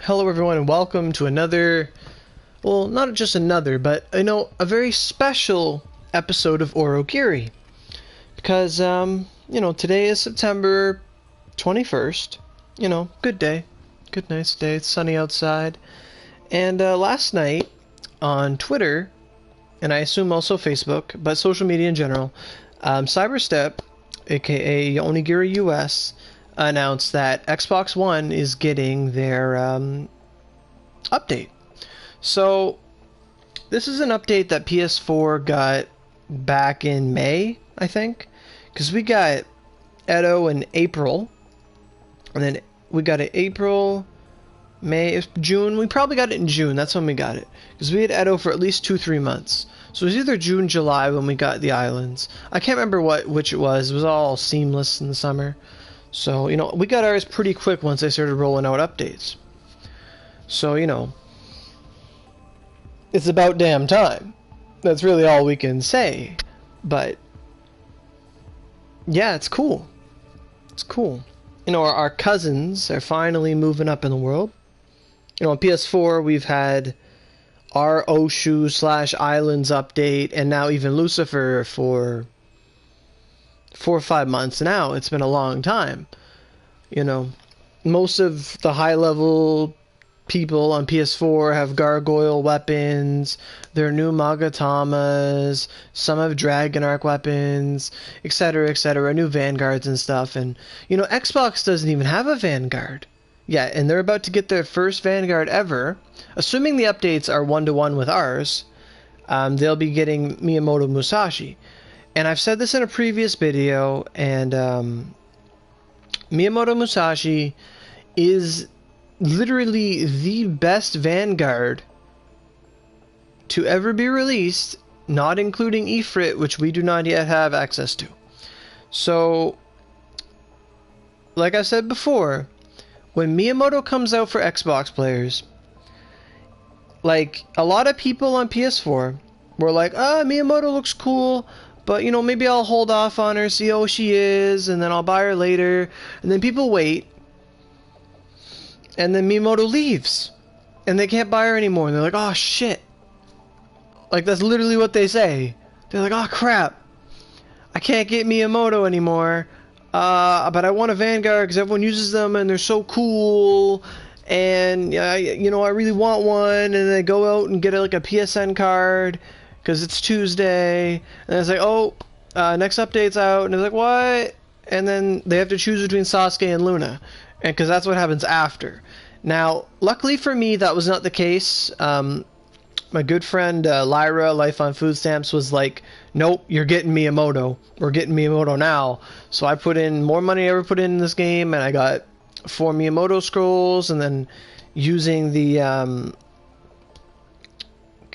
Hello everyone and welcome to another, well, not just another, but, a very special episode of Aurogiri. Because, today is September 21st. Good day. Good, nice day. It's sunny outside. And last night on Twitter, and I assume also Facebook, but social media in general, Cyberstep, aka Onigiri US, announced that Xbox One is getting their update. So this is an update that PS4 got back in May, I think, because we got Edo in April, and then we got it April, May, June. We probably got it in June. That's when we got it, because we had Edo for at least 2-3 months. So it was either June, July when we got the islands. I can't remember which it was. It was all seamless in the summer. So, we got ours pretty quick once they started rolling out updates. So, it's about damn time. That's really all we can say. But, yeah, it's cool. It's cool. Our cousins are finally moving up in the world. On PS4, we've had our Oshu/Islands update, and now even Lucifer for 4 or 5 months now. It's been a long time. Most of the high-level people on PS4 have gargoyle weapons, their new magatamas, some have dragon arc weapons, etc., new vanguards and stuff. And, Xbox doesn't even have a vanguard yet, and they're about to get their first vanguard ever. Assuming the updates are one-to-one with ours, they'll be getting Miyamoto Musashi. And I've said this in a previous video, and Miyamoto Musashi is literally the best Vanguard to ever be released, not including Ifrit, which we do not yet have access to. So, like I said before, when Miyamoto comes out for Xbox players, like, a lot of people on PS4 were like, Miyamoto looks cool, but, maybe I'll hold off on her, see how she is, and then I'll buy her later. And then people wait. And then Miyamoto leaves. And they can't buy her anymore. And they're like, oh, shit. Like, that's literally what they say. They're like, oh, crap. I can't get Miyamoto anymore. But I want a Vanguard because everyone uses them and they're so cool. And, I really want one. And they go out and get, a PSN card, because it's Tuesday, and it's like, next update's out, and it's like, what? And then they have to choose between Sasuke and Luna, and because that's what happens after. Now, luckily for me, that was not the case. My good friend Lyra, Life on Food Stamps, was like, nope, you're getting Miyamoto. We're getting Miyamoto now. So I put in more money I ever put in this game, and I got 4 Miyamoto scrolls, and then using the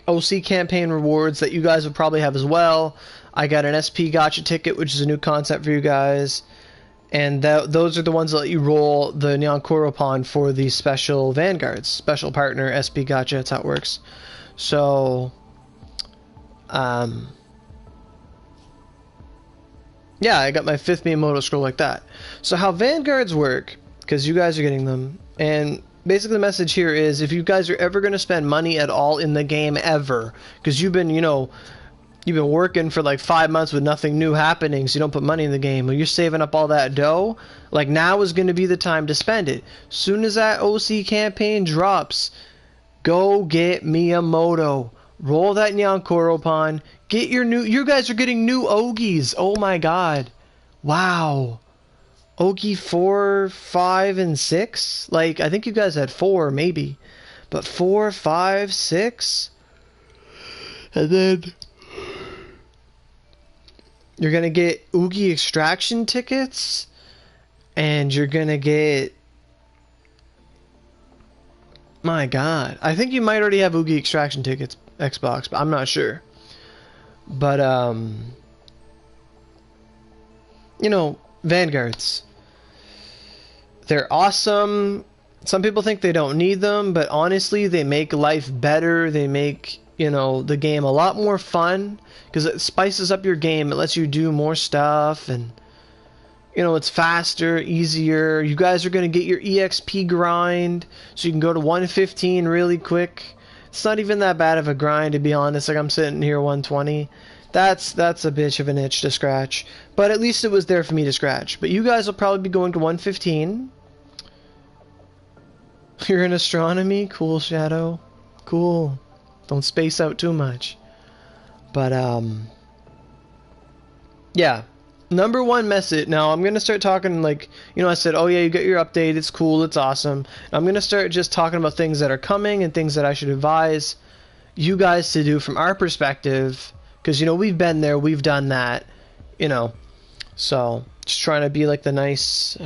OC campaign rewards that you guys would probably have as well, I got an SP Gacha ticket, which is a new concept for you guys, and those are the ones that let you roll the Nyankoro Pond for the special Vanguards, special partner SP Gacha. That's how it works. So, yeah, I got my 5th Miyamoto scroll like that. So how Vanguards work, because you guys are getting them, and basically the message here is, if you guys are ever going to spend money at all in the game ever, because you've been, you've been working for like 5 months with nothing new happening, so you don't put money in the game, or you're saving up all that dough, like, now is going to be the time to spend it. Soon as that OC campaign drops, go get Miyamoto. Roll that Nyankoro Pond. Get you guys are getting new Ogis. Oh my god. Wow. Ogi 4, 5, and 6? Like, I think you guys had 4, maybe. But 4, 5, 6? And then you're gonna get Oogie extraction tickets. And you're gonna get... My god. I think you might already have Oogie extraction tickets, Xbox, but I'm not sure. But, Vanguards. They're awesome. Some people think they don't need them, but honestly, they make life better. They make, the game a lot more fun, because it spices up your game. It lets you do more stuff, and, You know, it's faster, easier. You guys are going to get your EXP grind, so you can go to 115 really quick. It's not even that bad of a grind, to be honest. Like, I'm sitting here 120. That's a bitch of an itch to scratch. But at least it was there for me to scratch. But you guys will probably be going to 115. You're in astronomy? Cool, Shadow. Cool. Don't space out too much. But, yeah. Number one message. Now, I'm going to start talking like, you know, I said, oh yeah, you got your update. It's cool. It's awesome. I'm going to start just talking about things that are coming and things that I should advise you guys to do from our perspective. Because, you know, we've been there. We've done that. You know. So, just trying to be like the nice, you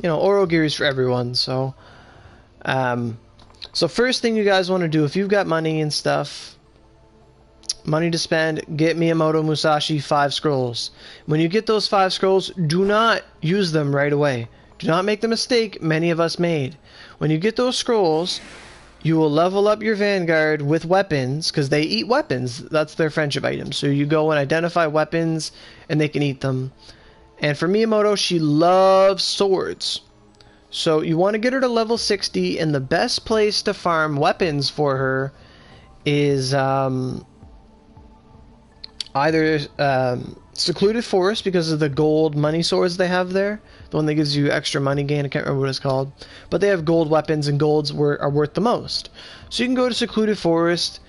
know, Aurogiri's for everyone. So, so first thing you guys want to do, if you've got money and stuff, money to spend, get Miyamoto Musashi 5 scrolls. When you get those 5 scrolls, do not use them right away. Do not make the mistake many of us made. When you get those scrolls, you will level up your Vanguard with weapons, because they eat weapons. That's their friendship items. So you go and identify weapons, and they can eat them. And for Miyamoto, she loves swords. So you want to get her to level 60, and the best place to farm weapons for her is either Secluded Forest, because of the gold money swords they have there. The one that gives you extra money gain, I can't remember what it's called. But they have gold weapons, and golds are worth the most. So you can go to Secluded Forest,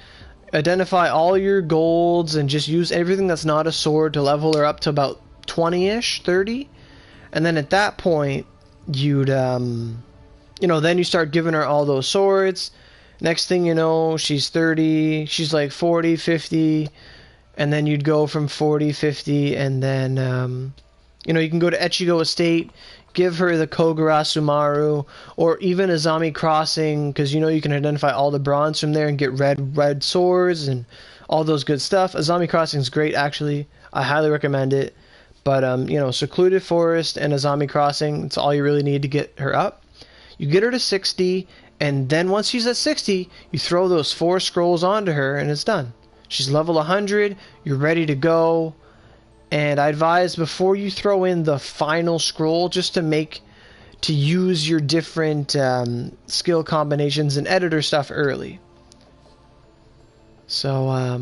identify all your golds, and just use everything that's not a sword to level her up to about 20-ish, 30. And then at that point, you'd, you know, then you start giving her all those swords. Next thing you know, she's 30, she's like 40, 50, and then you'd go from 40, 50, and then, you know, you can go to Echigo Estate, give her the Kogura Sumaru, or even Azami Crossing, because, you know, you can identify all the bronze from there and get red swords and all those good stuff. Azami Crossing is great, actually. I highly recommend it. But, you know, Secluded Forest and Azami Crossing, it's all you really need to get her up. You get her to 60, and then once she's at 60, you throw those 4 scrolls onto her, and it's done. She's level 100, you're ready to go. And I advise before you throw in the final scroll, just to use your different skill combinations and editor stuff early. So,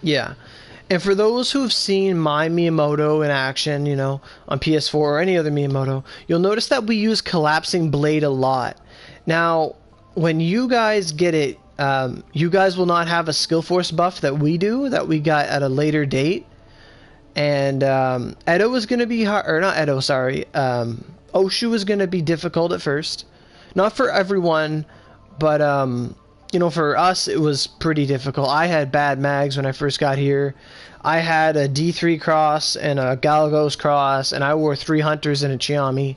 yeah. And for those who have seen my Miyamoto in action, you know, on PS4 or any other Miyamoto, you'll notice that we use Collapsing Blade a lot. Now, when you guys get it, you guys will not have a skill force buff that we do, that we got at a later date. And Edo is going to be hard, or not Edo, sorry. Oshu is going to be difficult at first. Not for everyone, but you know, for us, it was pretty difficult. I had bad mags when I first got here. I had a D3 cross and a Galagos cross, and I wore 3 hunters and a Chiami.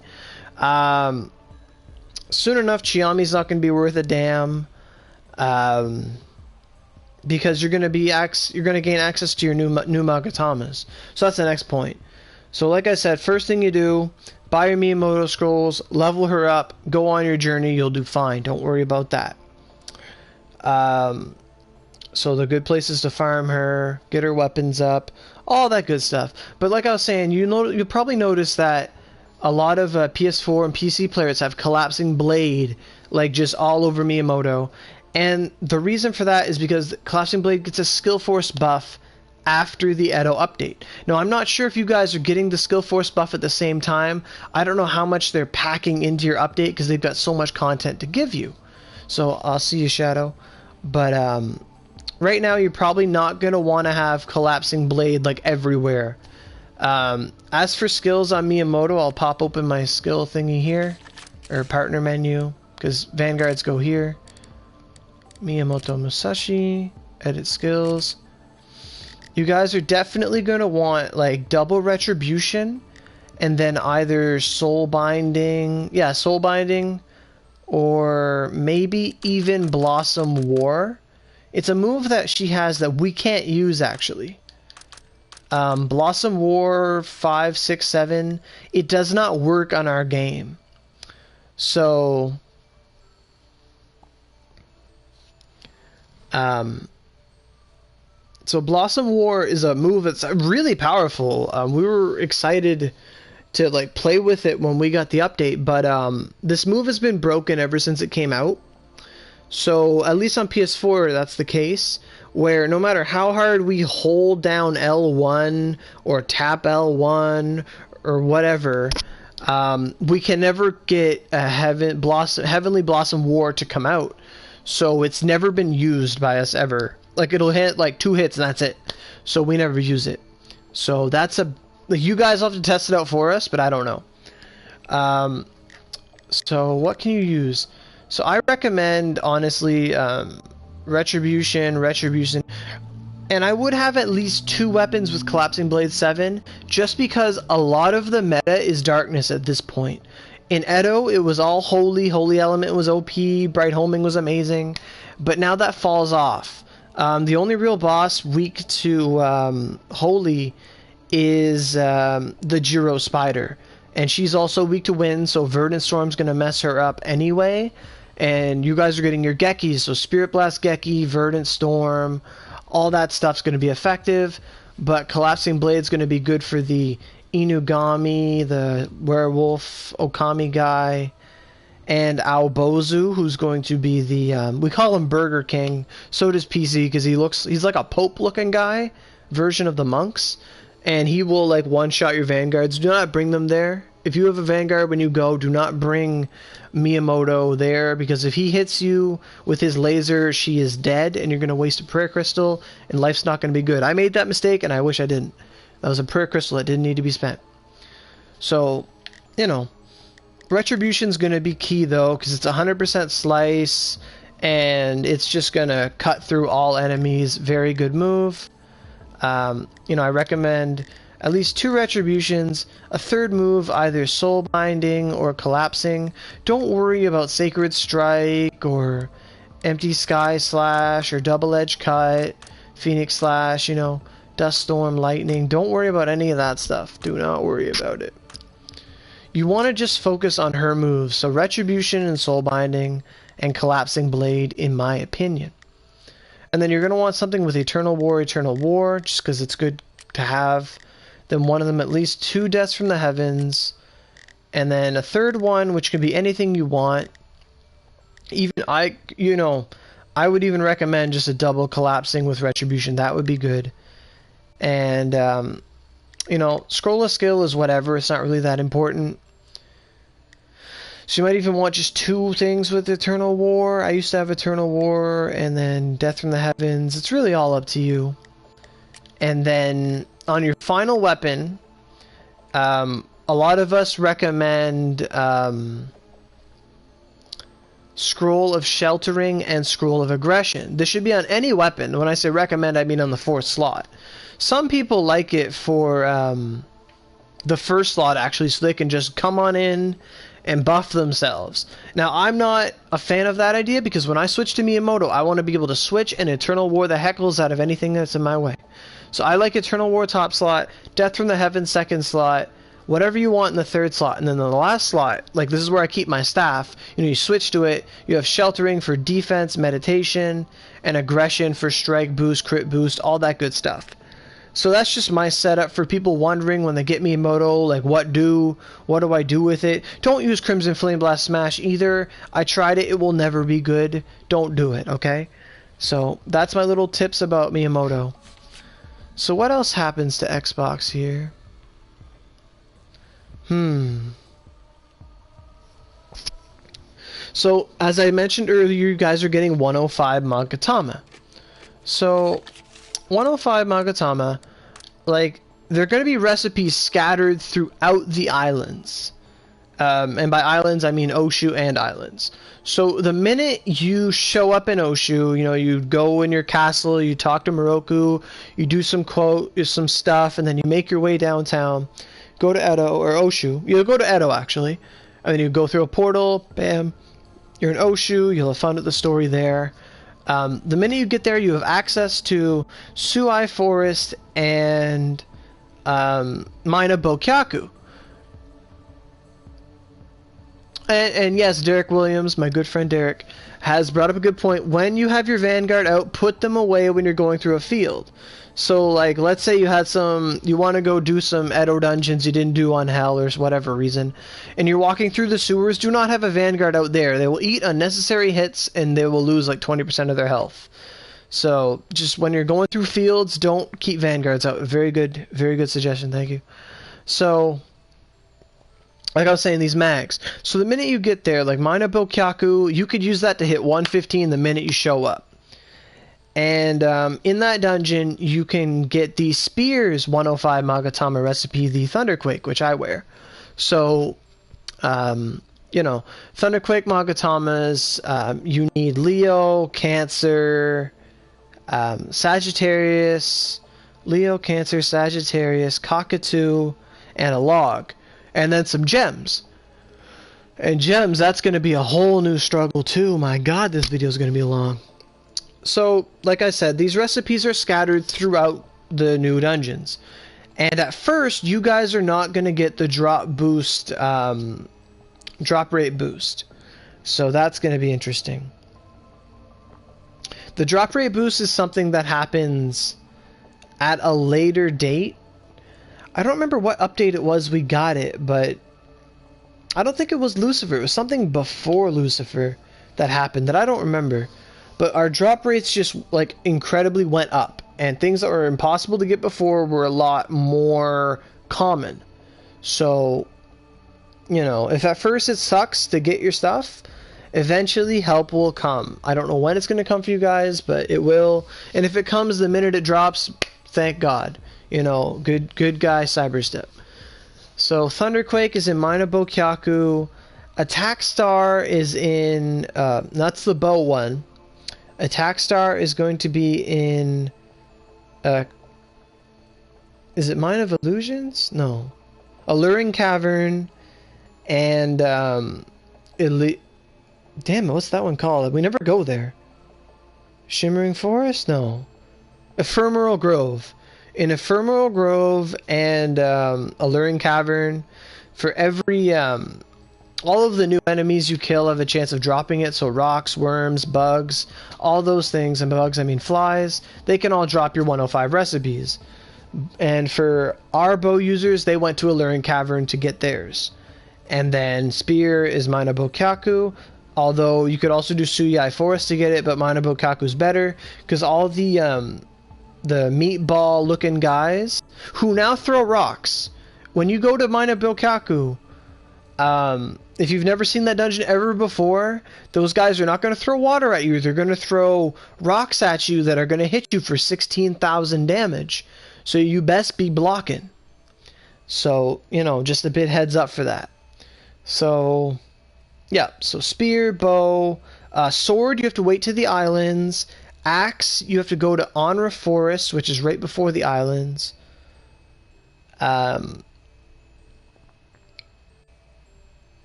Soon enough, Chiami's not going to be worth a damn, because you're going to gain access to your new magatamas. So that's the next point. So like I said, first thing you do, buy your Miyamoto scrolls, level her up, go on your journey. You'll do fine. Don't worry about that. So the good places to farm her, get her weapons up, all that good stuff. But like I was saying, you'll probably notice that a lot of PS4 and PC players have Collapsing Blade, like just all over Miyamoto. And the reason for that is because Collapsing Blade gets a skill force buff after the Edo update. Now, I'm not sure if you guys are getting the skill force buff at the same time. I don't know how much they're packing into your update because they've got so much content to give you. So I'll see you, Shadow. But right now, you're probably not going to want to have Collapsing Blade like everywhere. As for skills on Miyamoto, I'll pop open my skill thingy here, or partner menu, because Vanguards go here. Miyamoto Musashi, edit skills. You guys are definitely going to want like double retribution, and then either soul binding, or maybe even Blossom War. It's a move that she has that we can't use actually. Blossom War 5, 6, 7, it does not work on our game. So, So Blossom War is a move that's really powerful. We were excited to like play with it when we got the update, but this move has been broken ever since it came out. So at least on PS4 that's the case, where no matter how hard we hold down L1 or tap L1 or whatever, we can never get a Heavenly Blossom War to come out. So it's never been used by us ever. Like it'll hit like 2 hits and that's it. So we never use it. So that's like, you guys have to test it out for us, but I don't know. So what can you use? So I recommend, honestly, Retribution, and I would have at least 2 weapons with Collapsing Blade 7, just because a lot of the meta is darkness at this point. In Edo, it was all Holy Element was OP, Bright Homing was amazing, but now that falls off. The only real boss weak to Holy is the Jiro Spider, and she's also weak to wind, so Verdant Storm's going to mess her up anyway. And you guys are getting your Gekis, so Spirit Blast Geki, Verdant Storm, all that stuff's going to be effective, but Collapsing Blade's going to be good for the Inugami, the Werewolf Okami guy, and Aobozu, who's going to be the, we call him Burger King, so does PC, because he's like a Pope-looking guy, version of the monks, and he will like one-shot your Vanguards. Do not bring them there. If you have a Vanguard when you go, do not bring Miyamoto there, because if he hits you with his laser, she is dead, and you're going to waste a prayer crystal, and life's not going to be good. I made that mistake, and I wish I didn't. That was a prayer crystal that didn't need to be spent. So, you know, Retribution's going to be key, though, because it's 100% slice, and it's just going to cut through all enemies. Very good move. You know, I recommend at least 2 Retributions, a 3rd move, either Soul Binding or Collapsing. Don't worry about Sacred Strike or Empty Sky Slash or Double Edge Cut, Phoenix Slash, you know, Dust Storm, Lightning. Don't worry about any of that stuff. Do not worry about it. You want to just focus on her moves, so Retribution and Soul Binding and Collapsing Blade, in my opinion. And then you're going to want something with Eternal War, just because it's good to have. Then one of them at least 2 Deaths from the Heavens, and then a 3rd one, which can be anything you want. Even I would even recommend just a double Collapsing with Retribution. That would be good. And you know, Scroll of Skill is whatever. It's not really that important. So you might even want just 2 things with Eternal War. I used to have Eternal War and then Death from the Heavens. It's really all up to you. And then on your final weapon, a lot of us recommend Scroll of Sheltering and Scroll of Aggression. This should be on any weapon. When I say recommend, I mean on the 4th slot. Some people like it for the 1st slot, actually, so they can just come on in and buff themselves. Now, I'm not a fan of that idea, because when I switch to Miyamoto, I want to be able to switch and Eternal War the heckles out of anything that's in my way. So I like Eternal War top slot, Death from the Heavens 2nd slot, whatever you want in the 3rd slot, and then the last slot, like this is where I keep my staff, you know, you switch to it, you have Sheltering for defense, meditation, and Aggression for strike boost, crit boost, all that good stuff. So that's just my setup for people wondering when they get Miyamoto, like what do I do with it? Don't use Crimson Flame Blast Smash either. I tried it, it will never be good. Don't do it, okay? So that's my little tips about Miyamoto. So what else happens to Xbox here? So as I mentioned earlier, you guys are getting 105 Magatama. So 105 Magatama, like, they're going to be recipes scattered throughout the islands. And by islands, I mean Oshu and islands. So the minute you show up in Oshu, you know, you go in your castle, you talk to Moroku, you do some stuff, and then you make your way downtown, go to Edo, or Oshu. You'll go to Edo, actually. And then you go through a portal, bam, you're in Oshu, you'll have fun with the story there. The minute you get there, you have access to Suai Forest and Mina Bokyaku. And yes, Derek Williams, my good friend Derek, has brought up a good point. When you have your Vanguard out, put them away when you're going through a field. So, like, let's say you want to go do some Edo dungeons you didn't do on Hell or whatever reason, and you're walking through the sewers, do not have a Vanguard out there. They will eat unnecessary hits, and they will lose like 20% of their health. So, just when you're going through fields, don't keep Vanguards out. Very good suggestion, thank you. So, like I was saying, these mags. So the minute you get there, like Mina Bokyaku, you could use that to hit 115 the minute you show up. And in that dungeon, you can get the Spears 105 Magatama recipe, the Thunderquake, which I wear. So, you know, Thunderquake Magatamas, you need Leo, Cancer, Sagittarius, Cockatoo, and a log. And then some gems. And gems, that's going to be a whole new struggle too. My god, this video is going to be long. So, like I said, these recipes are scattered throughout the new dungeons. And at first, you guys are not going to get the drop rate boost. So that's going to be interesting. The drop rate boost is something that happens at a later date. I don't remember what update it was we got it, but I don't think it was Lucifer. It was something before Lucifer that happened that I don't remember. But our drop rates just like incredibly went up, and things that were impossible to get before were a lot more common. So, you know, if at first it sucks to get your stuff, eventually help will come. I don't know when it's going to come for you guys, but it will. And if it comes the minute it drops, thank God. You know, good guy Cyberstep. So Thunderquake is in Mina Bokyaku. Attack Star is in that's the bow one. Attack Star is going to be in is it Mine of Illusions? No. Alluring Cavern and damn it, what's that one called? We never go there. Shimmering Forest? No. Ephemeral Grove. In Ephemeral Grove and Alluring Cavern, for every all of the new enemies you kill have a chance of dropping it. So rocks, worms, bugs, all those things, and bugs I mean flies, they can all drop your 105 recipes. And for our bow users, they went to Alluring Cavern to get theirs. And then Spear is Mina Bokyaku, although you could also do Suyai Forest to get it, but Mina Bokyaku's better because all the meatball looking guys who now throw rocks. When you go to Mina Bokyaku, if you've never seen that dungeon ever before, those guys are not going to throw water at you. They're going to throw rocks at you that are going to hit you for 16,000 damage. So you best be blocking. So, you know, just a bit heads up for that. So, yeah. So spear, bow, sword, you have to wait to the islands. Axe, you have to go to Onra Forest, which is right before the islands. In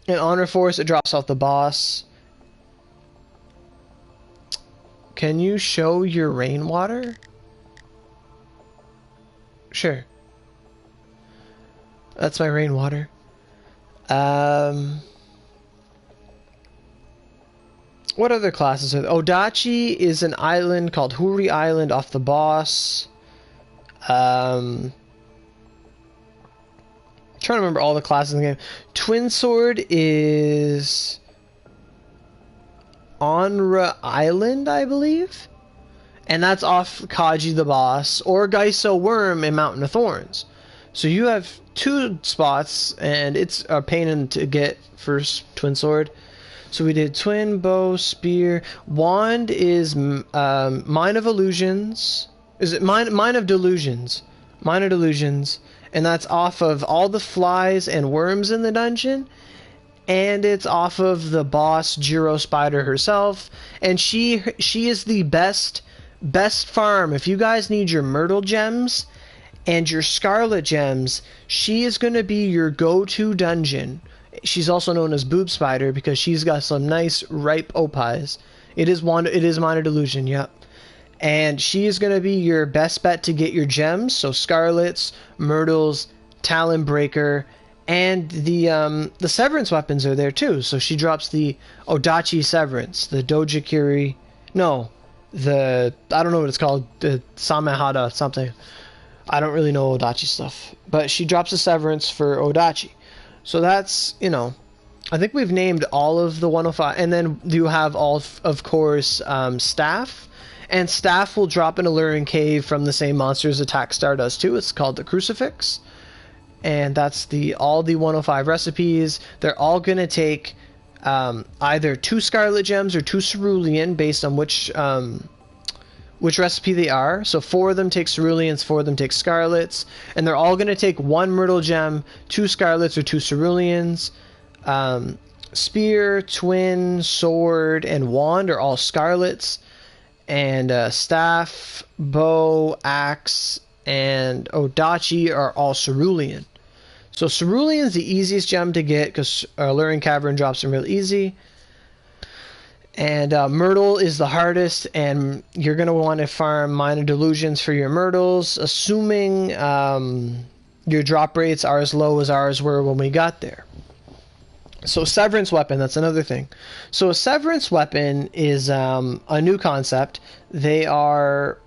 Onra Forest, it drops off the boss. Can you show your rainwater? Sure. That's my rainwater. What other classes are there? Odachi is an island called Huri Island off the boss. Trying to remember all the classes in the game. Twin Sword is Onra Island, I believe. And that's off Kaji the boss, or Gaiso Worm in Mountain of Thorns. So you have two spots, and it's a pain to get first Twin Sword. So we did Twin, Bow, Spear. Wand is Mine of Illusions. Is it Mine of Delusions? Mine of Delusions. And that's off of all the flies and worms in the dungeon. And it's off of the boss, Jiro Spider herself. And she is the best farm. If you guys need your Myrtle gems and your Scarlet gems, she is going to be your go-to dungeon. She's also known as Boob Spider because she's got some nice ripe opis. It is Minor Delusion, yep. And she is going to be your best bet to get your gems. So Scarlets, Myrtles, Talon Breaker, And the Severance weapons are there too. So she drops the Odachi Severance, the Dojikiri, no, I don't know what it's called, the Samehada something. I don't really know Odachi stuff, but she drops a Severance for Odachi. So that's, you know, I think we've named all of the 105, and then you have all, of course, Staff, and Staff will drop an Alluring Cave from the same monster's attack star does too. It's called the Crucifix, and that's all the 105 recipes. They're all gonna take either 2 Scarlet Gems or 2 Cerulean based on which recipe they are. So 4 of them take Ceruleans, 4 of them take Scarlets, and they're all gonna take 1 Myrtle Gem, 2 Scarlets or 2 Ceruleans. Spear, Twin, Sword, and Wand are all Scarlets, and Staff, Bow, Axe, and Odachi are all Cerulean. So Cerulean's the easiest gem to get because Alluring Cavern drops them real easy. And Myrtle is the hardest, and you're going to want to farm Minor Delusions for your Myrtles, assuming your drop rates are as low as ours were when we got there. So Severance weapon, that's another thing. So a Severance weapon is a new concept. Their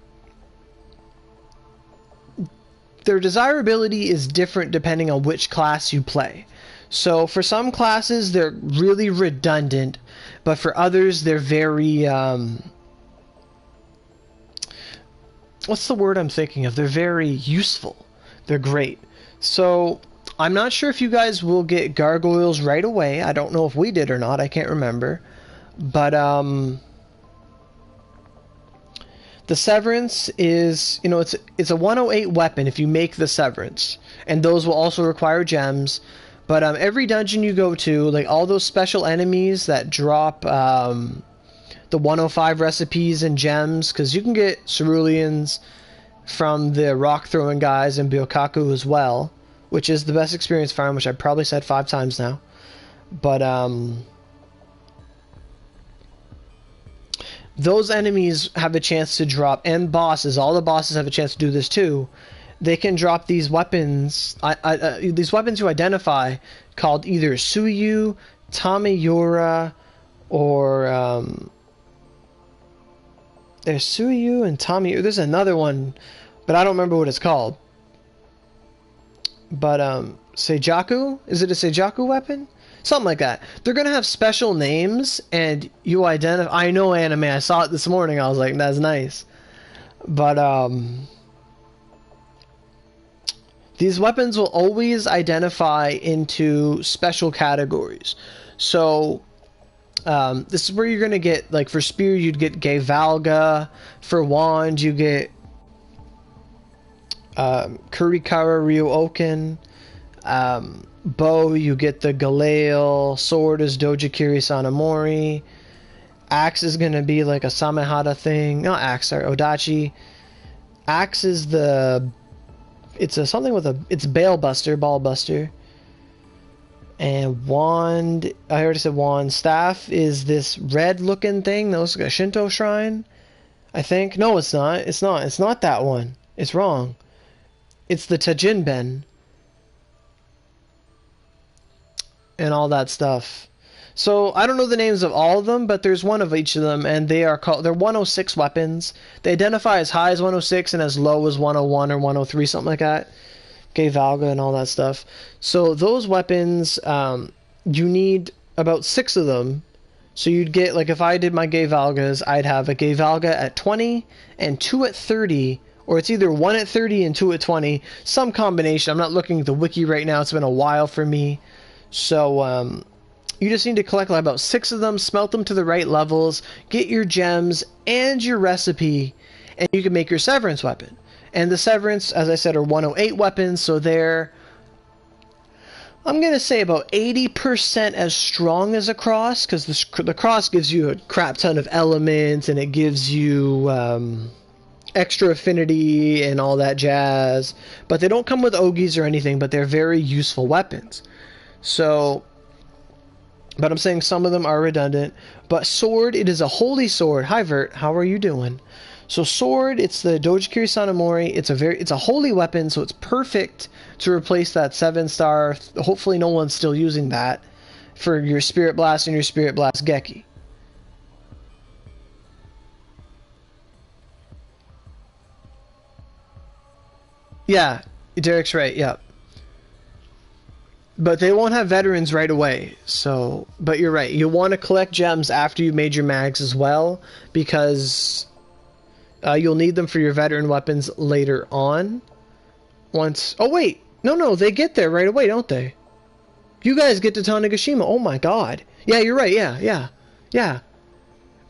desirability is different depending on which class you play. So for some classes, they're really redundant, but for others, they're very... what's the word I'm thinking of? They're very useful. They're great. So I'm not sure if you guys will get gargoyles right away. I don't know if we did or not. I can't remember. But the Severance is, you know, it's a 108 weapon if you make the Severance. And those will also require gems. But every dungeon you go to, like all those special enemies that drop the 105 recipes and gems, because you can get Ceruleans from the rock throwing guys and Byokaku as well, which is the best experience farm, which I've probably said 5 times now. But those enemies have a chance to drop, and bosses, all the bosses have a chance to do this too. They can drop these weapons, these weapons you identify, called either Suyu, Tamiyura, or there's Suyu and Tamiyura. There's another one, but I don't remember what it's called. But Seijaku? Is it a Seijaku weapon? Something like that. They're gonna have special names, and you identify. I know anime. I saw it this morning. I was like, that's nice. But these weapons will always identify into special categories. So this is where you're gonna get, like, for spear you'd get Geivalga. For wand you get Kurikara Ryuoken. Bow you get the Galale. Sword is Dojikiri Sanamori. Axe is gonna be like a Samehada thing. Not axe, sorry, Odachi. Axe is it's something with it's Ball Buster. And wand, I already said wand. Staff is this red looking thing that looks like a Shinto shrine, I think. No, it's not. It's not that one. It's wrong. It's the Tajinben. And all that stuff. So I don't know the names of all of them, but there's one of each of them, and they're 106 weapons. They identify as high as 106 and as low as 101 or 103, something like that. Geivalga and all that stuff. So those weapons, you need about 6 of them. So you'd get, like, if I did my Geivalgas, I'd have a Geivalga at 20 and 2 at 30, or it's either 1 at 30 and 2 at 20, some combination. I'm not looking at the wiki right now. It's been a while for me. So you just need to collect like about 6 of them, smelt them to the right levels, get your gems and your recipe, and you can make your Severance weapon. And the Severance, as I said, are 108 weapons, so they're, I'm going to say, about 80% as strong as a cross, because the cross gives you a crap ton of elements, and it gives you extra affinity and all that jazz. But they don't come with Ogis or anything, but they're very useful weapons. So, but I'm saying some of them are redundant. But sword, it is a holy sword. Hi Vert, how are you doing? So sword, it's the Dojikiri Sanomori. It's a holy weapon, so it's perfect to replace that 7-star. Hopefully no one's still using that for your Spirit Blast and your Spirit Blast Geki. Yeah, Derek's right, yeah. But they won't have veterans right away, so... But you're right, you want to collect gems after you've made your mags as well, because you'll need them for your veteran weapons later on. Once... Oh, wait! No, they get there right away, don't they? You guys get to Tanegashima, oh my god. Yeah, you're right, yeah.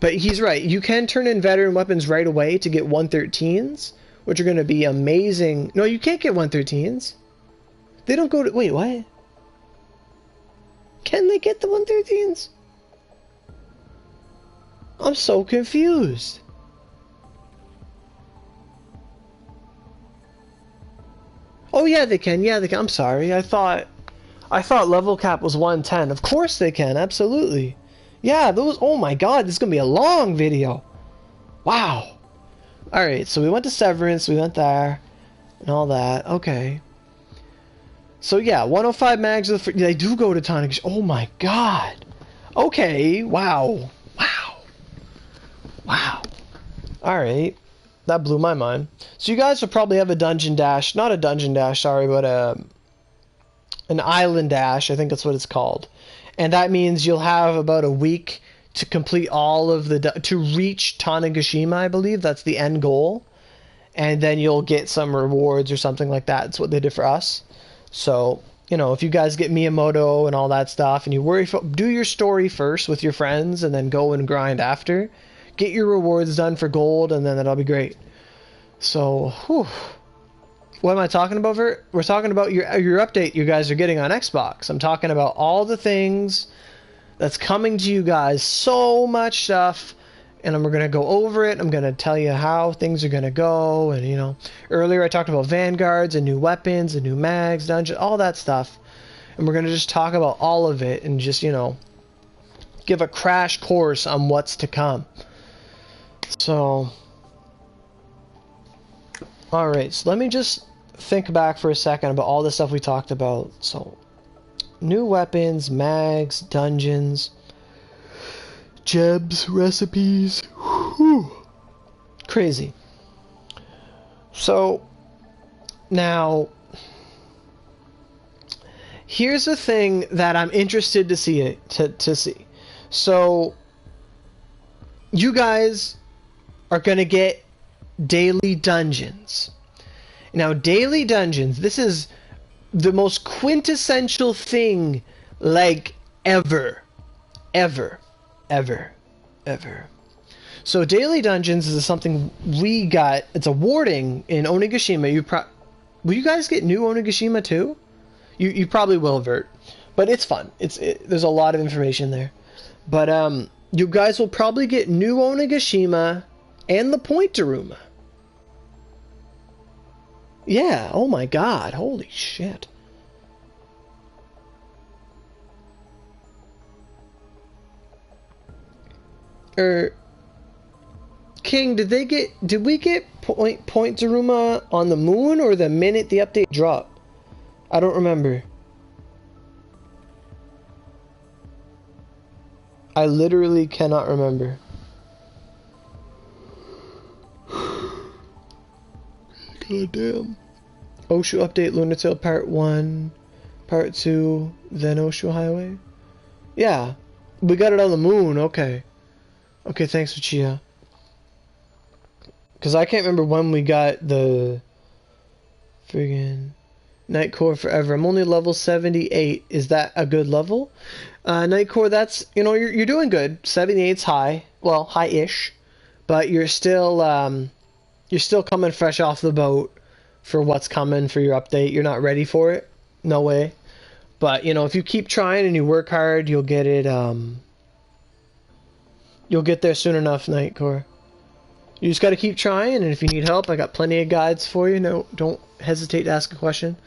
But he's right, you can turn in veteran weapons right away to get 113s, which are going to be amazing. No, you can't get 113s. They don't go to... Wait, what? Can they get the 113s? I'm so confused. Oh yeah, they can. Yeah, they can. I'm sorry. I thought level cap was 110. Of course they can. Absolutely. Yeah, those... Oh my god, this is going to be a long video. Wow. Alright, so we went to Severance, we went there, and all that. Okay. So yeah, 105 mags, they do go to Tonic. Oh my god. Okay, wow. Alright. That blew my mind. So you guys will probably have a dungeon dash, not a dungeon dash, sorry, but an island dash, I think that's what it's called. And that means you'll have about a week to complete all of to reach Tanegashima, I believe. That's the end goal. And then you'll get some rewards or something like that. That's what they did for us. So, you know, if you guys get Miyamoto and all that stuff, and you do your story first with your friends, and then go and grind after. Get your rewards done for gold, and then that'll be great. So, whew. What am I talking about? We're talking about your update you guys are getting on Xbox. I'm talking about all the things that's coming to you guys. So much stuff. And we're going to go over it. I'm going to tell you how things are going to go. And, you know, earlier I talked about Vanguards and new weapons and new mags, dungeon, all that stuff. And we're going to just talk about all of it and just, you know, give a crash course on what's to come. So, alright, so let me just think back for a second about all the stuff we talked about. So, new weapons, mags, dungeons, gems, recipes. Whew. Crazy. So, now, here's the thing that I'm interested to see. So, you guys are going to get daily dungeons. Now, daily dungeons, this is the most quintessential thing, like, ever. So, daily dungeons is something we got. It's a warding in Onigashima. Will you guys get new Onigashima too? You probably will, Vert. But it's fun. There's a lot of information there. But, you guys will probably get new Onigashima and the Point-Daruma. Yeah, oh my god, holy shit. King, did we get Point-Daruma on the moon or the minute the update dropped? I don't remember. I literally cannot remember. God damn. Oshu update, Lunar Tail Part 1, Part 2, then Oshu Highway? Yeah. We got it on the moon, okay. Okay, thanks, Uchia. Because I can't remember when we got the friggin' Night Core Forever. I'm only level 78. Is that a good level? Night Core, that's, you know, you're doing good. 78's high. Well, high-ish. But you're still coming fresh off the boat for what's coming for your update. You're not ready for it. No way. But, you know, if you keep trying and you work hard, you'll get it, you'll get there soon enough, Night Core. You just gotta keep trying, and if you need help, I got plenty of guides for you. No, don't hesitate to ask a question.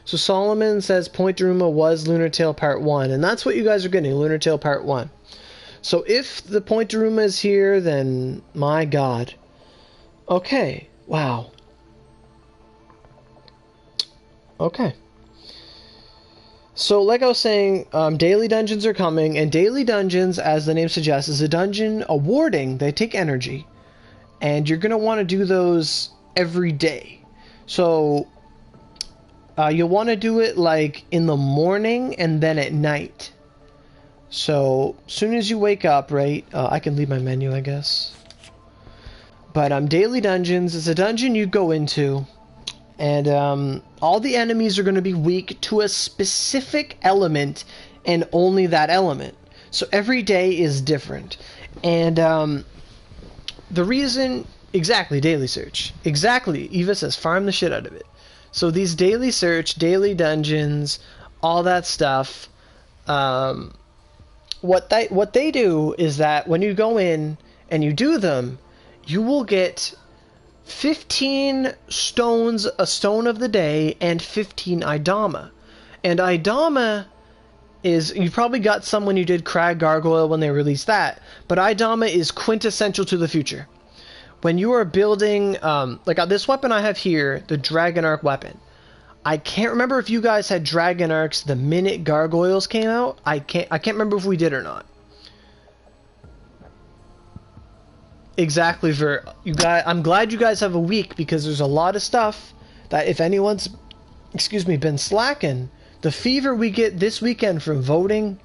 So Solomon says Point-Daruma was Lunar Tail Part 1, and that's what you guys are getting, Lunar Tail Part 1. So if the Point-Daruma is here, then my god. Okay. Wow. Okay. So, like I was saying, daily dungeons are coming, and daily dungeons, as the name suggests, is a dungeon awarding. They take energy, and you're going to want to do those every day. So, you'll want to do it, like, in the morning and then at night. So, soon as you wake up, right, I can leave my menu, I guess. But, daily dungeons is a dungeon you go into, and all the enemies are going to be weak to a specific element and only that element. So every day is different. And the reason... Exactly, daily search. Exactly. Eva says farm the shit out of it. So these daily search, daily dungeons, all that stuff, what they do is that when you go in and you do them, you will get 15 stones, a stone of the day, and 15 Idama. And Idama is, you probably got some when you did Crag Gargoyle when they released that, but Idama is quintessential to the future. When you are building, like this weapon I have here, the Dragon Arc weapon, I can't remember if you guys had Dragon Arcs the minute Gargoyles came out. I can't remember if we did or not. Exactly, for you guys. I'm glad you guys have a week, because there's a lot of stuff that if anyone's, been slacking, the fever we get this weekend from voting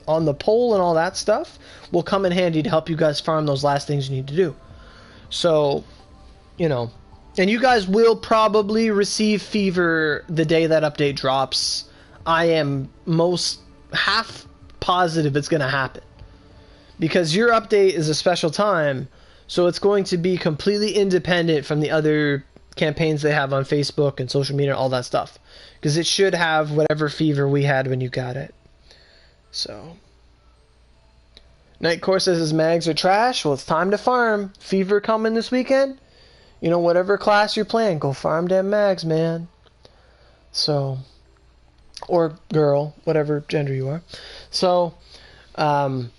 on the poll and all that stuff will come in handy to help you guys farm those last things you need to do. So, you know, and you guys will probably receive fever the day that update drops. I am most half positive it's going to happen, because your update is a special time. So it's going to be completely independent from the other campaigns they have on Facebook and social media and all that stuff. Because it should have whatever fever we had when you got it. So. Nightcore says his mags are trash. Well, it's time to farm. Fever coming this weekend. You know, whatever class you're playing, go farm them mags, man. So. Or girl, whatever gender you are. So. All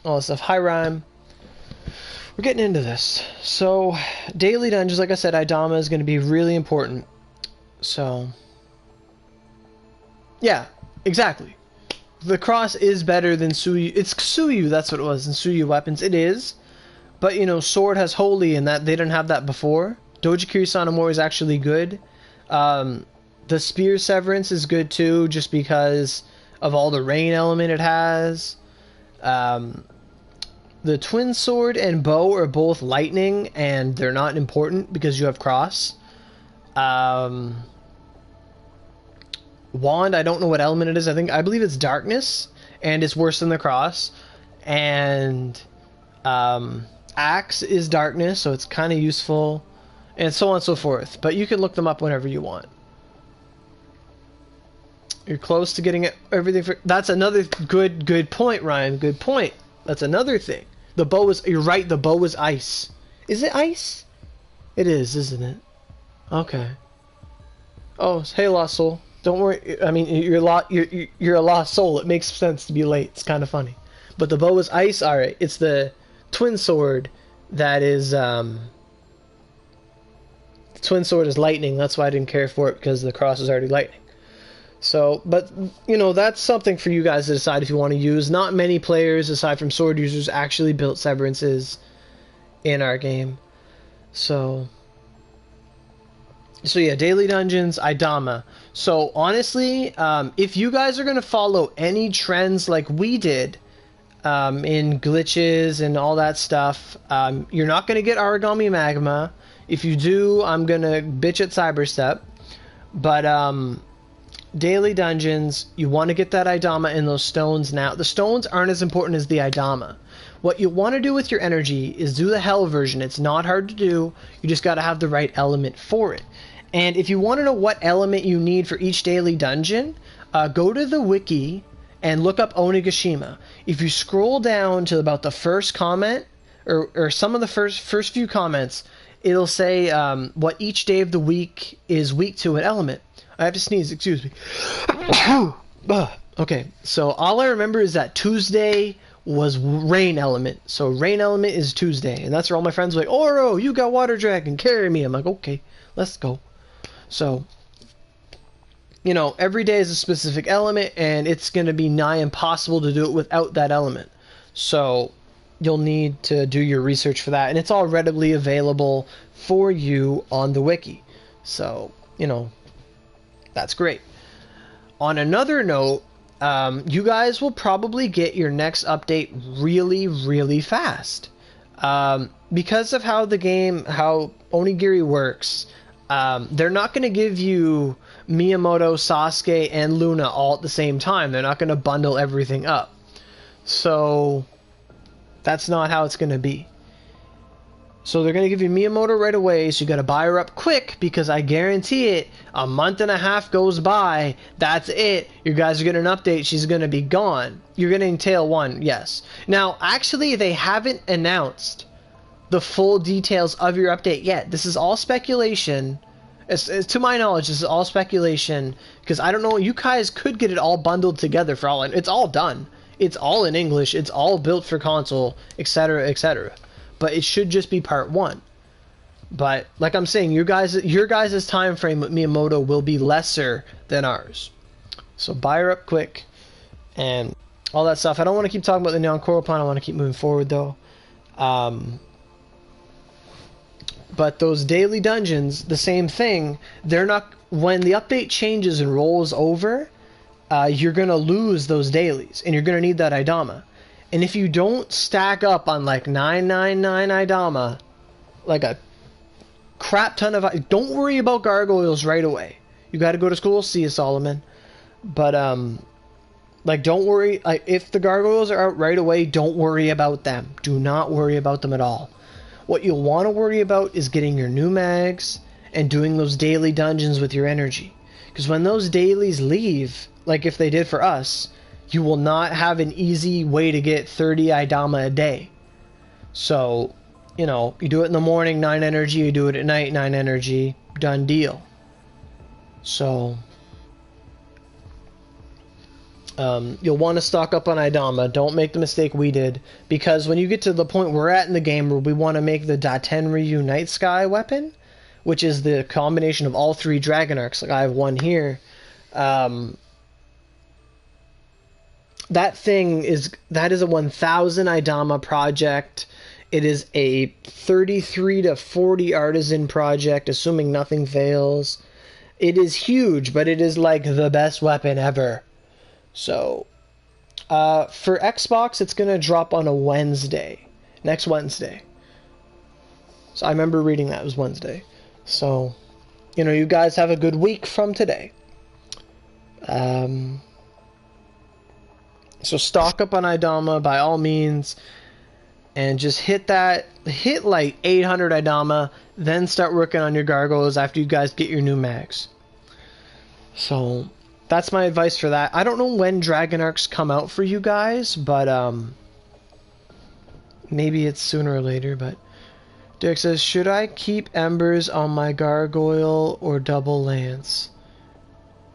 this stuff. Hi, Rhyme. We're getting into this. So, daily dungeons, like I said, Idama is going to be really important. So, yeah, exactly. The cross is better than Suyu. It's Suyu, that's what it was, in Suyu weapons. It is. But, you know, Sword has Holy, and that they didn't have that before. Dojikiri Sanomori is actually good. The Spear Severance is good, too, just because of all the rain element it has. The Twin Sword and Bow are both lightning, and they're not important because you have Cross. Wand, I don't know what element it is. I believe it's Darkness, and it's worse than the Cross. And Axe is Darkness, so it's kind of useful, and so on and so forth. But you can look them up whenever you want. You're close to getting everything for... That's another good point, Ryan. Good point. That's another thing. The bow is... You're right, the bow is ice. Is it ice? It is, isn't it? Okay. Oh, hey, Lost Soul. Don't worry. I mean, you're a lost soul. It makes sense to be late. It's kind of funny. But the bow is ice? Alright. It's the Twin Sword that is... The Twin Sword is lightning. That's why I didn't care for it, because the cross is already lightning. So, but, you know, that's something for you guys to decide if you want to use. Not many players, aside from sword users, actually built Severances in our game. So yeah, daily dungeons, Idama. So, honestly, if you guys are going to follow any trends like we did in glitches and all that stuff, you're not going to get Origami Magma. If you do, I'm going to bitch at Cyberstep. But, daily dungeons, you want to get that Idama and those stones now. The stones aren't as important as the Idama. What you want to do with your energy is do the Hell version. It's not hard to do. You just got to have the right element for it. And if you want to know what element you need for each daily dungeon, go to the wiki and look up Onigashima. If you scroll down to about the first comment, or some of the first few comments, it'll say what each day of the week is weak to an element. I have to sneeze, excuse me. Okay, so all I remember is that Tuesday was rain element. So rain element is Tuesday, and that's where all my friends were like, Oro, you got water dragon, carry me. I'm like, okay, let's go. So, you know, every day is a specific element, and it's going to be nigh impossible to do it without that element. So you'll need to do your research for that, and it's all readily available for you on the wiki. So, you know, that's great. On another note, you guys will probably get your next update really, really fast. Because of how Onigiri works, they're not going to give you Miyamoto, Sasuke, and Luna all at the same time. They're not going to bundle everything up. So that's not how it's going to be. So they're going to give you Miyamoto right away, so you got to buy her up quick, because I guarantee it, a month and a half goes by, that's it, you guys are getting an update, she's going to be gone. You're getting Tail 1, yes. Now, actually, they haven't announced the full details of your update yet. This is all speculation. To my knowledge, this is all speculation, because I don't know, you guys could get it all bundled together for all, it's all done. It's all in English, it's all built for console, etc., etc. But it should just be part 1. But like I'm saying, your guys' time frame with Miyamoto will be lesser than ours. So buy her up quick and all that stuff. I don't want to keep talking about the Neon Coral Pond. I want to keep moving forward though. But those daily dungeons, the same thing. They're not, when the update changes and rolls over, you're gonna lose those dailies, and you're gonna need that Idama. And if you don't stack up on like 999 Idama, like a crap ton of... Don't worry about gargoyles right away. You got to go to school, see you, Solomon. But, like, don't worry. If the gargoyles are out right away, don't worry about them. Do not worry about them at all. What you'll want to worry about is getting your new mags and doing those daily dungeons with your energy. Because when those dailies leave, like if they did for us, you will not have an easy way to get 30 Idama a day. So, you know, you do it in the morning, 9 energy, you do it at night, 9 energy, done deal. So, you'll want to stock up on Idama. Don't make the mistake we did, because when you get to the point we're at in the game where we want to make the Datenryu Night Sky weapon, which is the combination of all 3 Dragon Arcs, like I have one here, that is a 1000 Idama project. It is a 33 to 40 artisan project, assuming nothing fails. It is huge, but it is like the best weapon ever. So, for Xbox, it's going to drop on a Wednesday. Next Wednesday. So I remember reading that it was Wednesday. So, you know, you guys have a good week from today. So stock up on Idama by all means, and just hit like 800 Idama, then start working on your gargoyles after you guys get your new mags. So that's my advice for that. I don't know when Dragon Arcs come out for you guys, but maybe it's sooner or later. But Derek says, should I keep embers on my gargoyle or double lance?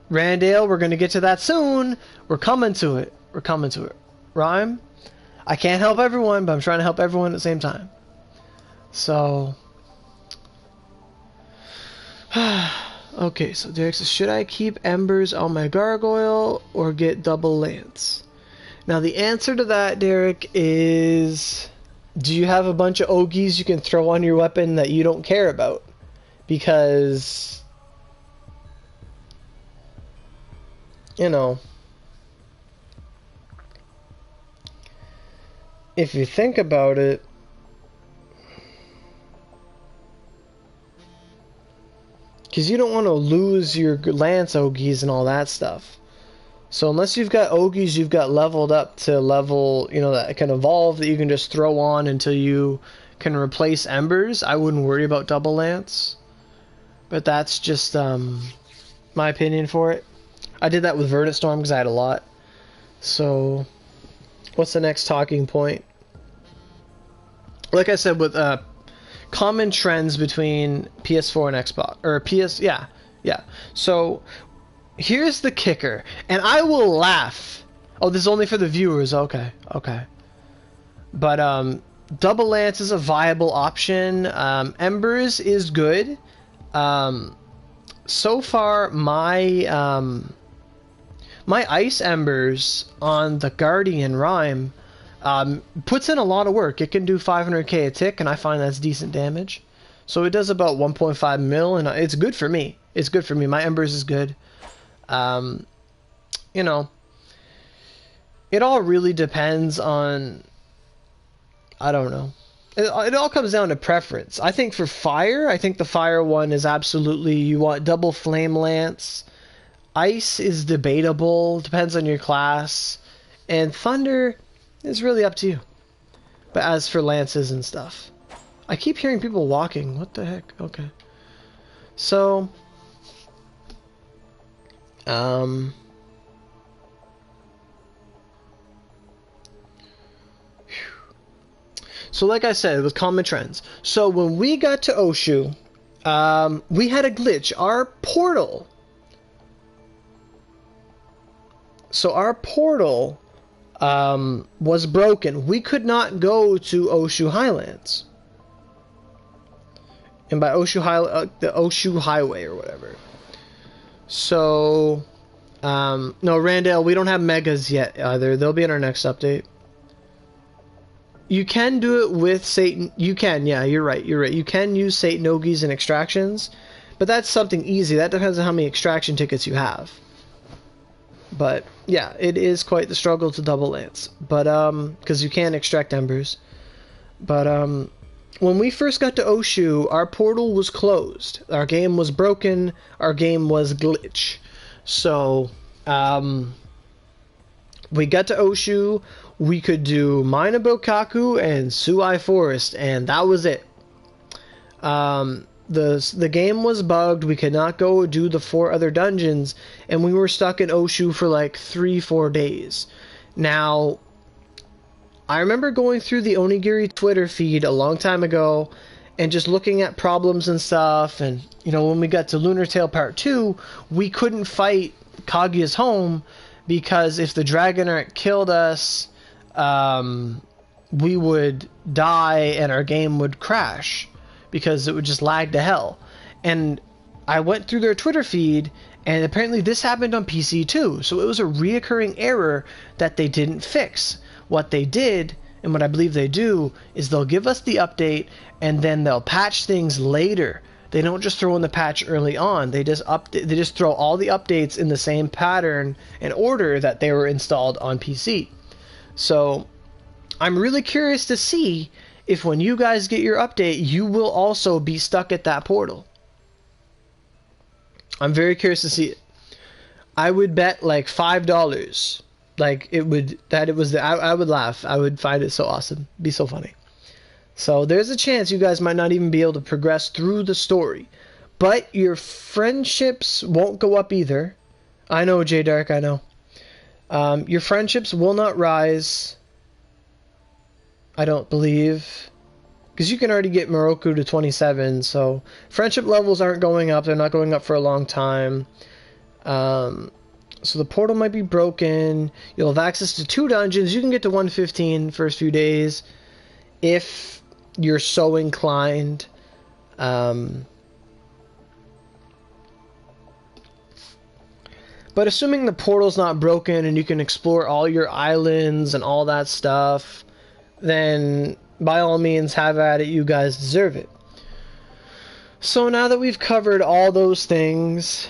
Randale, we're going to get to that soon. We're coming to it. We're coming to it. Rhyme? I can't help everyone, but I'm trying to help everyone at the same time. So... okay, so Derek says, should I keep embers on my gargoyle or get double lance? Now the answer to that, Derek, is... do you have a bunch of Ogis you can throw on your weapon that you don't care about? Because... you know... if you think about it, because you don't want to lose your Lance Ogis and all that stuff. So unless you've got Ogis you've got leveled up to level, you know, that can evolve, that you can just throw on until you can replace Embers, I wouldn't worry about double Lance. But that's just my opinion for it. I did that with Verdant Storm because I had a lot. So... what's the next talking point? Like I said, with common trends between PS4 and Xbox, or yeah. So here's the kicker, and I will laugh. Oh, this is only for the viewers. Okay. But double lance is a viable option. Embers is good. So far, my ice embers on the Guardian Rhyme puts in a lot of work. It can do 500k a tick, and I find that's decent damage. So it does about 1.5 mil, and it's good for me. It's good for me. My embers is good. You know, it all really depends on, I don't know. It all comes down to preference. I think for fire, I think the fire one is absolutely, you want double flame lance. Ice is debatable, depends on your class. And thunder is really up to you. But as for lances and stuff, I keep hearing people walking. What the heck? Okay. So, so like I said, with common trends. So when we got to Oshu, we had a glitch. Our portal. So our portal was broken. We could not go to Oshu Highlands. And by Oshu the Oshu Highway or whatever. So, no, Randall, we don't have megas yet either. They'll be in our next update. You can do it with Satan. You can, yeah, you're right. You're right. You can use Satan Ogis and extractions, but that's something easy. That depends on how many extraction tickets you have. But yeah, it is quite the struggle to double lance. But because you can extract embers. But when we first got to Oshu, our portal was closed. Our game was broken. Our game was glitch. So we got to Oshu. We could do Minabokaku and Suai Forest, and that was it. The game was bugged. We could not go do the 4 other dungeons, and we were stuck in Oshu for like 3-4 days. Now, I remember going through the Onigiri Twitter feed a long time ago and just looking at problems and stuff, and you know, when we got to Lunar Tale Part 2, we couldn't fight Kaguya's home because if the Dragonite killed us, we would die and our game would crash because it would just lag to hell. And I went through their Twitter feed, and apparently this happened on PC too. So it was a reoccurring error that they didn't fix. What they did, and what I believe they do, is they'll give us the update and then they'll patch things later. They don't just throw in the patch early on. They just throw all the updates in the same pattern and order that they were installed on PC. So I'm really curious to see if when you guys get your update, you will also be stuck at that portal. I'm very curious to see it. I would bet like $5. Like I would laugh. I would find it so awesome. Be so funny. So there's a chance you guys might not even be able to progress through the story. But your friendships won't go up either. I know, J Dark, I know. Your friendships will not rise, I don't believe, because you can already get Moroku to 27, so friendship levels aren't going up. They're not going up for a long time. So the portal might be broken. You'll have access to 2 dungeons. You can get to 115 first few days if you're so inclined. But assuming the portal's not broken and you can explore all your islands and all that stuff, then by all means have at it. You guys deserve it. So now that we've covered all those things,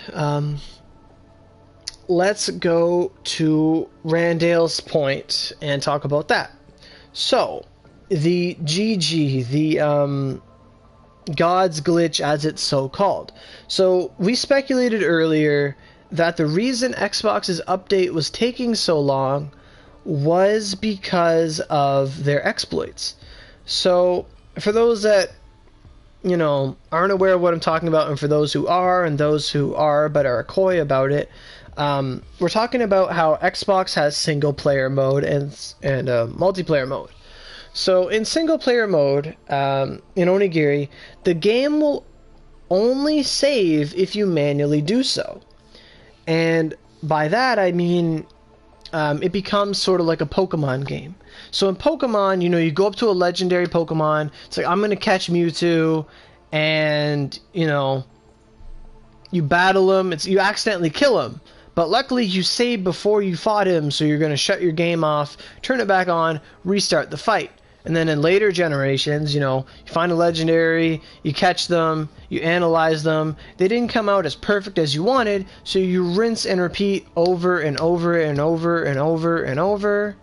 let's go to Randall's point and talk about that. So, the GG, the God's glitch as it's so called. So, we speculated earlier that the reason Xbox's update was taking so long was because of their exploits. So, for those that, you know, aren't aware of what I'm talking about, and for those who are, and those who are but are coy about it, we're talking about how Xbox has single player mode and multiplayer mode. So in single player mode, in Onigiri, the game will only save if you manually do so. And by that I mean, it becomes sort of like a Pokemon game. So in Pokemon, you know, you go up to a legendary Pokemon. It's like, I'm going to catch Mewtwo, and, you know, you battle him. You accidentally kill him. But luckily, you saved before you fought him, so you're going to shut your game off, turn it back on, restart the fight. And then in later generations, you know, you find a legendary, you catch them, you analyze them. They didn't come out as perfect as you wanted, so you rinse and repeat over and over and over and over and over,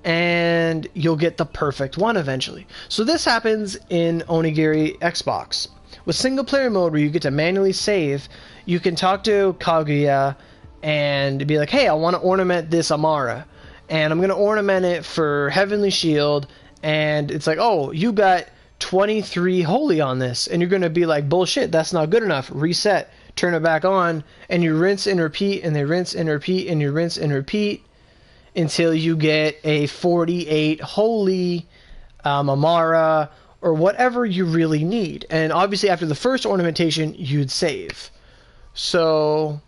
and you'll get the perfect one eventually. So this happens in Onigiri Xbox. With single player mode, where you get to manually save, you can talk to Kaguya and be like, hey, I want to ornament this Amara, and I'm going to ornament it for Heavenly Shield. And it's like, oh, you got 23 holy on this. And you're going to be like, bullshit, that's not good enough. Reset, turn it back on, and you rinse and repeat, and they rinse and repeat, and you rinse and repeat until you get a 48 holy Amara, or whatever you really need. And obviously after the first ornamentation, you'd save. So,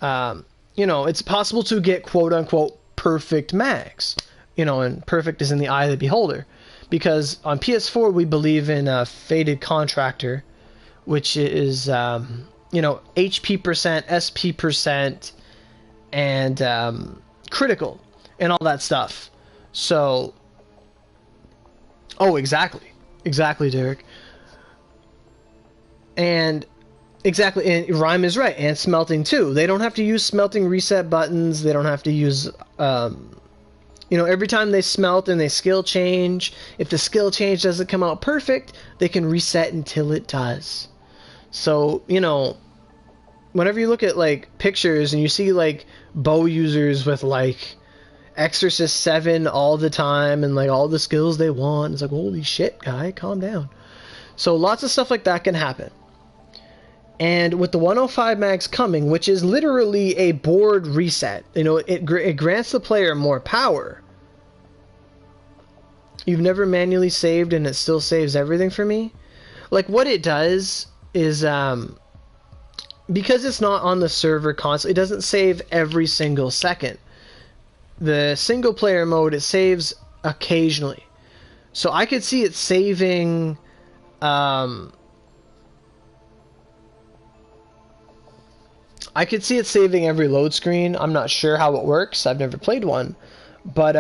you know, it's possible to get quote-unquote perfect mags. You know, and perfect is in the eye of the beholder. Because on PS4, we believe in a Fated Contractor, which is, you know, HP percent, SP percent, and critical, and all that stuff. So, oh, exactly. Exactly, Derek. And, exactly, and Rhyme is right, and smelting too. They don't have to use smelting reset buttons, they don't have to use, you know, every time they smelt and they skill change, if the skill change doesn't come out perfect, they can reset until it does. So, you know, whenever you look at, like, pictures and you see, like, bow users with, like, Exorcist 7 all the time and, like, all the skills they want, it's like, holy shit, guy, calm down. So lots of stuff like that can happen. And with the 105 mags coming, which is literally a board reset, you know, it grants the player more power. You've never manually saved and it still saves everything for me? Like, what it does is, because it's not on the server constantly, it doesn't save every single second. The single player mode, it saves occasionally. So I could see it saving, I could see it saving every load screen. I'm not sure how it works. I've never played one. But,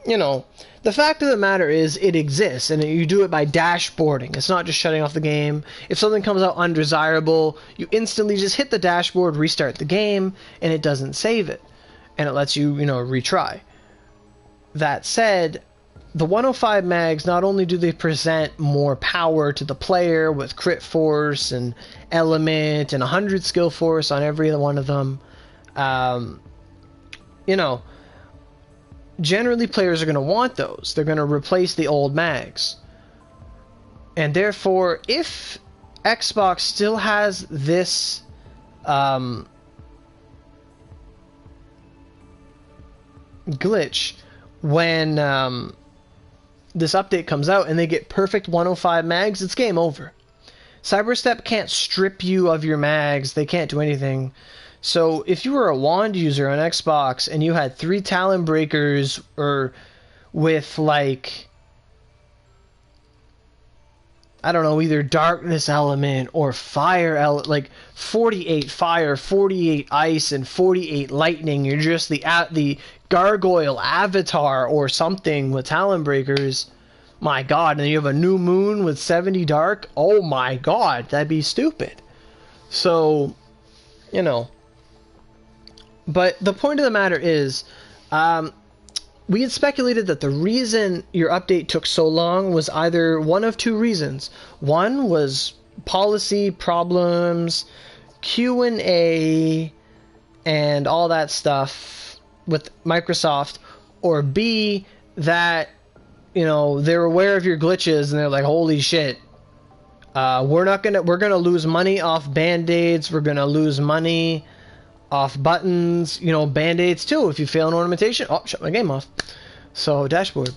you know, the fact of the matter is it exists, and you do it by dashboarding. It's not just shutting off the game. If something comes out undesirable, you instantly just hit the dashboard, restart the game, and it doesn't save it. And it lets you, you know, retry. That said, the 105 mags, not only do they present more power to the player with crit force and element and 100 skill force on every one of them, you know, generally players are going to want those. They're going to replace the old mags. And therefore, if Xbox still has this glitch when this update comes out and they get perfect 105 mags, it's game over. Cyberstep can't strip you of your mags. They can't do anything. So if you were a wand user on Xbox and you had 3 Talon Breakers, or with, like, I don't know, either darkness element or fire element, like 48 fire, 48 ice, and 48 lightning, you're just the gargoyle avatar or something with Talon Breakers, my god, and you have a new moon with 70 dark, oh my god, that'd be stupid. So, you know, but the point of the matter is, we had speculated that the reason your update took so long was either one of 2 reasons. One was policy problems, Q&A, and all that stuff with Microsoft, or B, that, you know, they're aware of your glitches and they're like, holy shit, we're gonna lose money off band-aids, we're gonna lose money off buttons, you know, band-aids too. If you fail an ornamentation, oh, shut my game off. So, dashboard.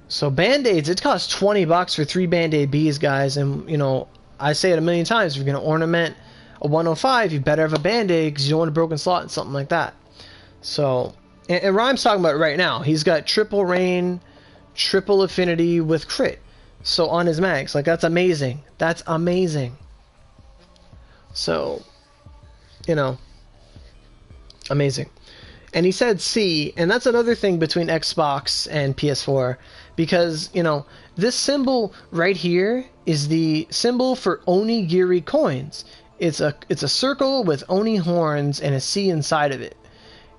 So, band-aids, it costs $20 for 3 band-aid Bs, guys. And, you know, I say it a million times, if you're going to ornament a 105, you better have a band-aid because you don't want a broken slot and something like that. So, and Rhyme's talking about it right now. He's got triple rain, triple affinity with crit. So on his mags, like that's amazing. That's amazing. So, you know, amazing. And he said C, and that's another thing between Xbox and PS4, because, you know, this symbol right here is the symbol for Onigiri coins. It's a circle with Oni horns and a C inside of it.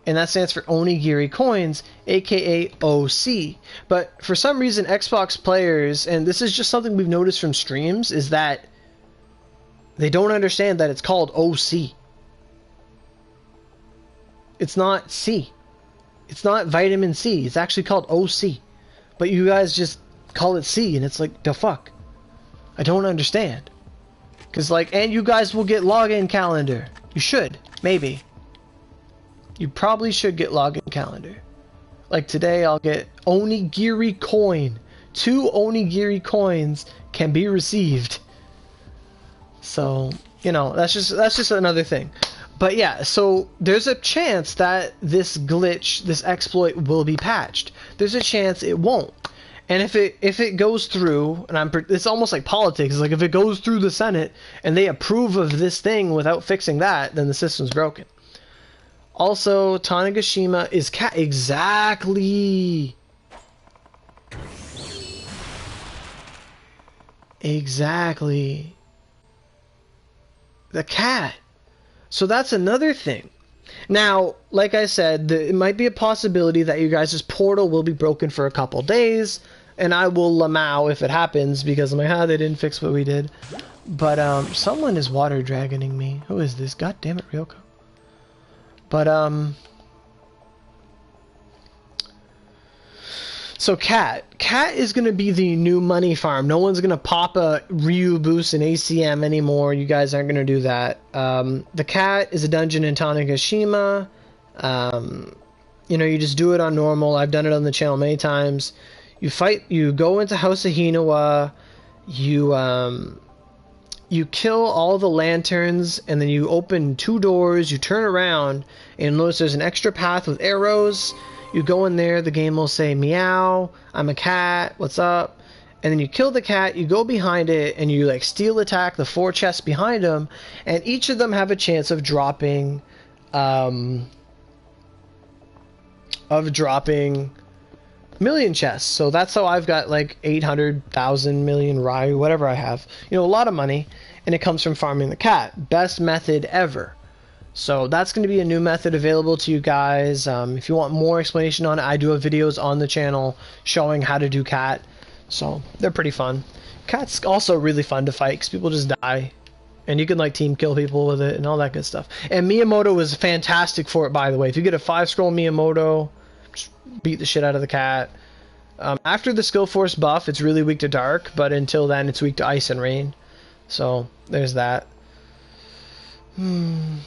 And that stands for Onigiri coins, aka OC. But for some reason, Xbox players, and this is just something we've noticed from streams, is that they don't understand that it's called OC. It's not C. It's not vitamin C. It's actually called OC. But you guys just call it C, and it's like, the fuck? I don't understand. Because, like, and you guys will get login calendar. You should. Maybe. You probably should get login calendar. Like today, I'll get Onigiri coin. 2 Onigiri coins can be received. So, you know, that's just another thing. But yeah, so there's a chance that this glitch, this exploit will be patched. There's a chance it won't. And if it goes through, and it's almost like politics. It's like if it goes through the Senate and they approve of this thing without fixing that, then the system's broken. Also, Tanegashima is cat. Exactly. Exactly. The cat. So that's another thing. Now, like I said, it might be a possibility that you guys' portal will be broken for a couple days, and I will lamau if it happens because I'm like, they didn't fix what we did. But someone is water dragoning me. Who is this? God damn it, Ryoko. But so Cat is gonna be the new money farm. No one's gonna pop a Ryu boost in ACM anymore. You guys aren't gonna do that. The Cat is a dungeon in Tanegashima. You know, you just do it on normal. I've done it on the channel many times. You go into House of Hinawa. You kill all the lanterns, and then you open 2 doors, you turn around, and notice there's an extra path with arrows. You go in there, the game will say, meow, I'm a cat, what's up? And then you kill the cat, you go behind it, and you like steal attack the 4 chests behind them, and each of them have a chance of dropping, million chests. So that's how I've got like 800,000 million Ryu, whatever I have. You know, a lot of money, and it comes from farming the cat. Best method ever. So that's going to be a new method available to you guys. If you want more explanation on it, I do have videos on the channel showing how to do cat. So they're pretty fun. Cat's also really fun to fight because people just die. And you can like team kill people with it and all that good stuff. And Miyamoto was fantastic for it, by the way. If you get a 5-scroll Miyamoto, just beat the shit out of the cat. After the skill force buff, it's really weak to dark, but until then, it's weak to ice and rain. So there's that. And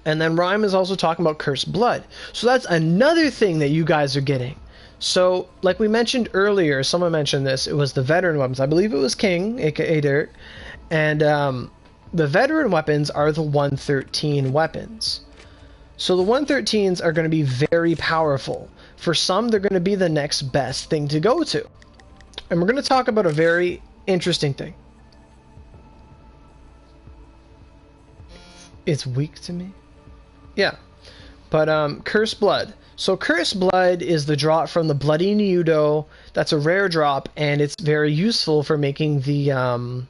then Rhyme is also talking about Cursed Blood. So that's another thing that you guys are getting. So, like we mentioned earlier, someone mentioned this, it was the veteran weapons. I believe it was King, aka Dirt. And the veteran weapons are the 113 weapons. So the 113s are going to be very powerful. For some, they're going to be the next best thing to go to. And we're going to talk about a very interesting thing. It's weak to me? Yeah. But Cursed Blood. So Cursed Blood is the drop from the Bloody Niudo. That's a rare drop, and it's very useful for making the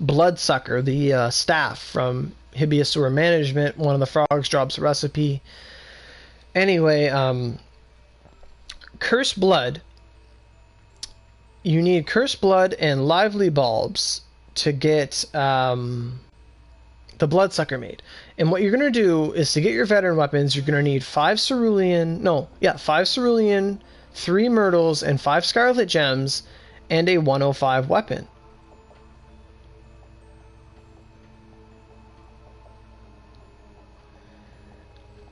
Bloodsucker, the staff from Hibiya Sewer Management. One of the frogs drops a recipe. Anyway, Cursed Blood. You need Cursed Blood and Lively Bulbs to get the Bloodsucker made. And what you're going to do is to get your veteran weapons, you're going to need 5 Cerulean, 3 Myrtles, and 5 Scarlet Gems, and a 105 weapon.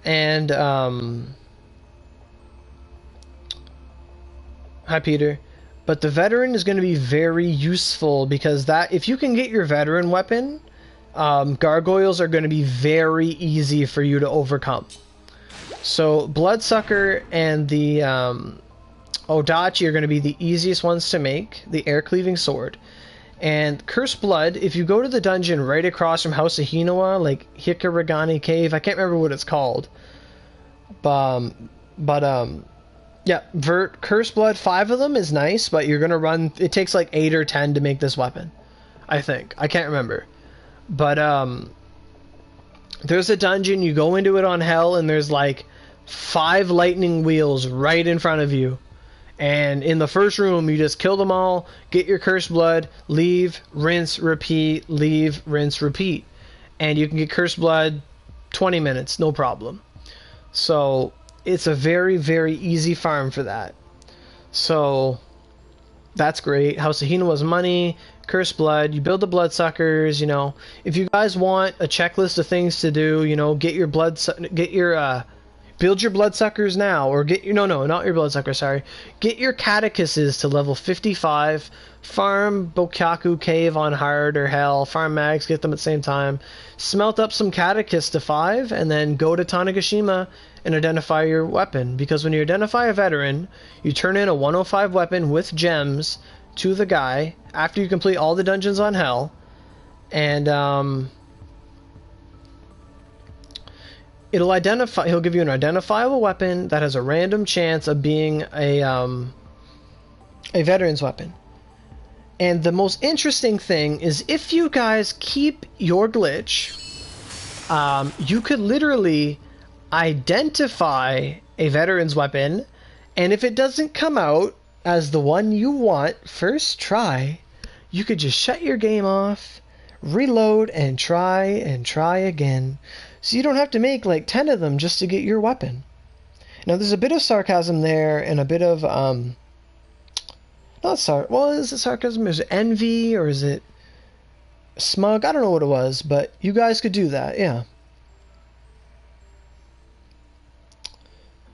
And, hi Peter. But the veteran is going to be very useful because that, if you can get your veteran weapon, gargoyles are going to be very easy for you to overcome. So Bloodsucker and the Odachi are going to be the easiest ones to make, the air-cleaving sword. And Cursed Blood, if you go to the dungeon right across from House of Hinawa, like Hikaragani Cave, I can't remember what it's called. Yeah, Cursed Blood, 5 of them is nice, but you're going to run, it takes like 8 or 10 to make this weapon, I think. I can't remember. But, there's a dungeon, you go into it on Hell, and there's like 5 lightning wheels right in front of you. And in the first room, you just kill them all, get your Cursed Blood, leave, rinse, repeat, leave, rinse, repeat. And you can get Cursed Blood 20 minutes, no problem. So it's a very, very easy farm for that. So that's great. House of Hinawa's money, Cursed Blood, you build the Bloodsuckers, you know. If you guys want a checklist of things to do, you know, build your Bloodsuckers now, or get your, no, not your Bloodsucker, sorry. Get your Catechuses to level 55, farm Bokaku Cave on hard or hell, farm mags, get them at the same time, smelt up some Catechus to 5, and then go to Tanegashima and identify your weapon. Because when you identify a veteran, you turn in a 105 weapon with gems to the guy after you complete all the dungeons on hell, and he'll give you an identifiable weapon that has a random chance of being a veteran's weapon. And the most interesting thing is, if you guys keep your glitch, you could literally identify a veteran's weapon, and if it doesn't come out as the one you want first try, you could just shut your game off, reload, and try again. So you don't have to make like 10 of them just to get your weapon. Now there's a bit of sarcasm there, and a bit of is it sarcasm? Is it envy, or is it smug? I don't know what it was, but you guys could do that, yeah.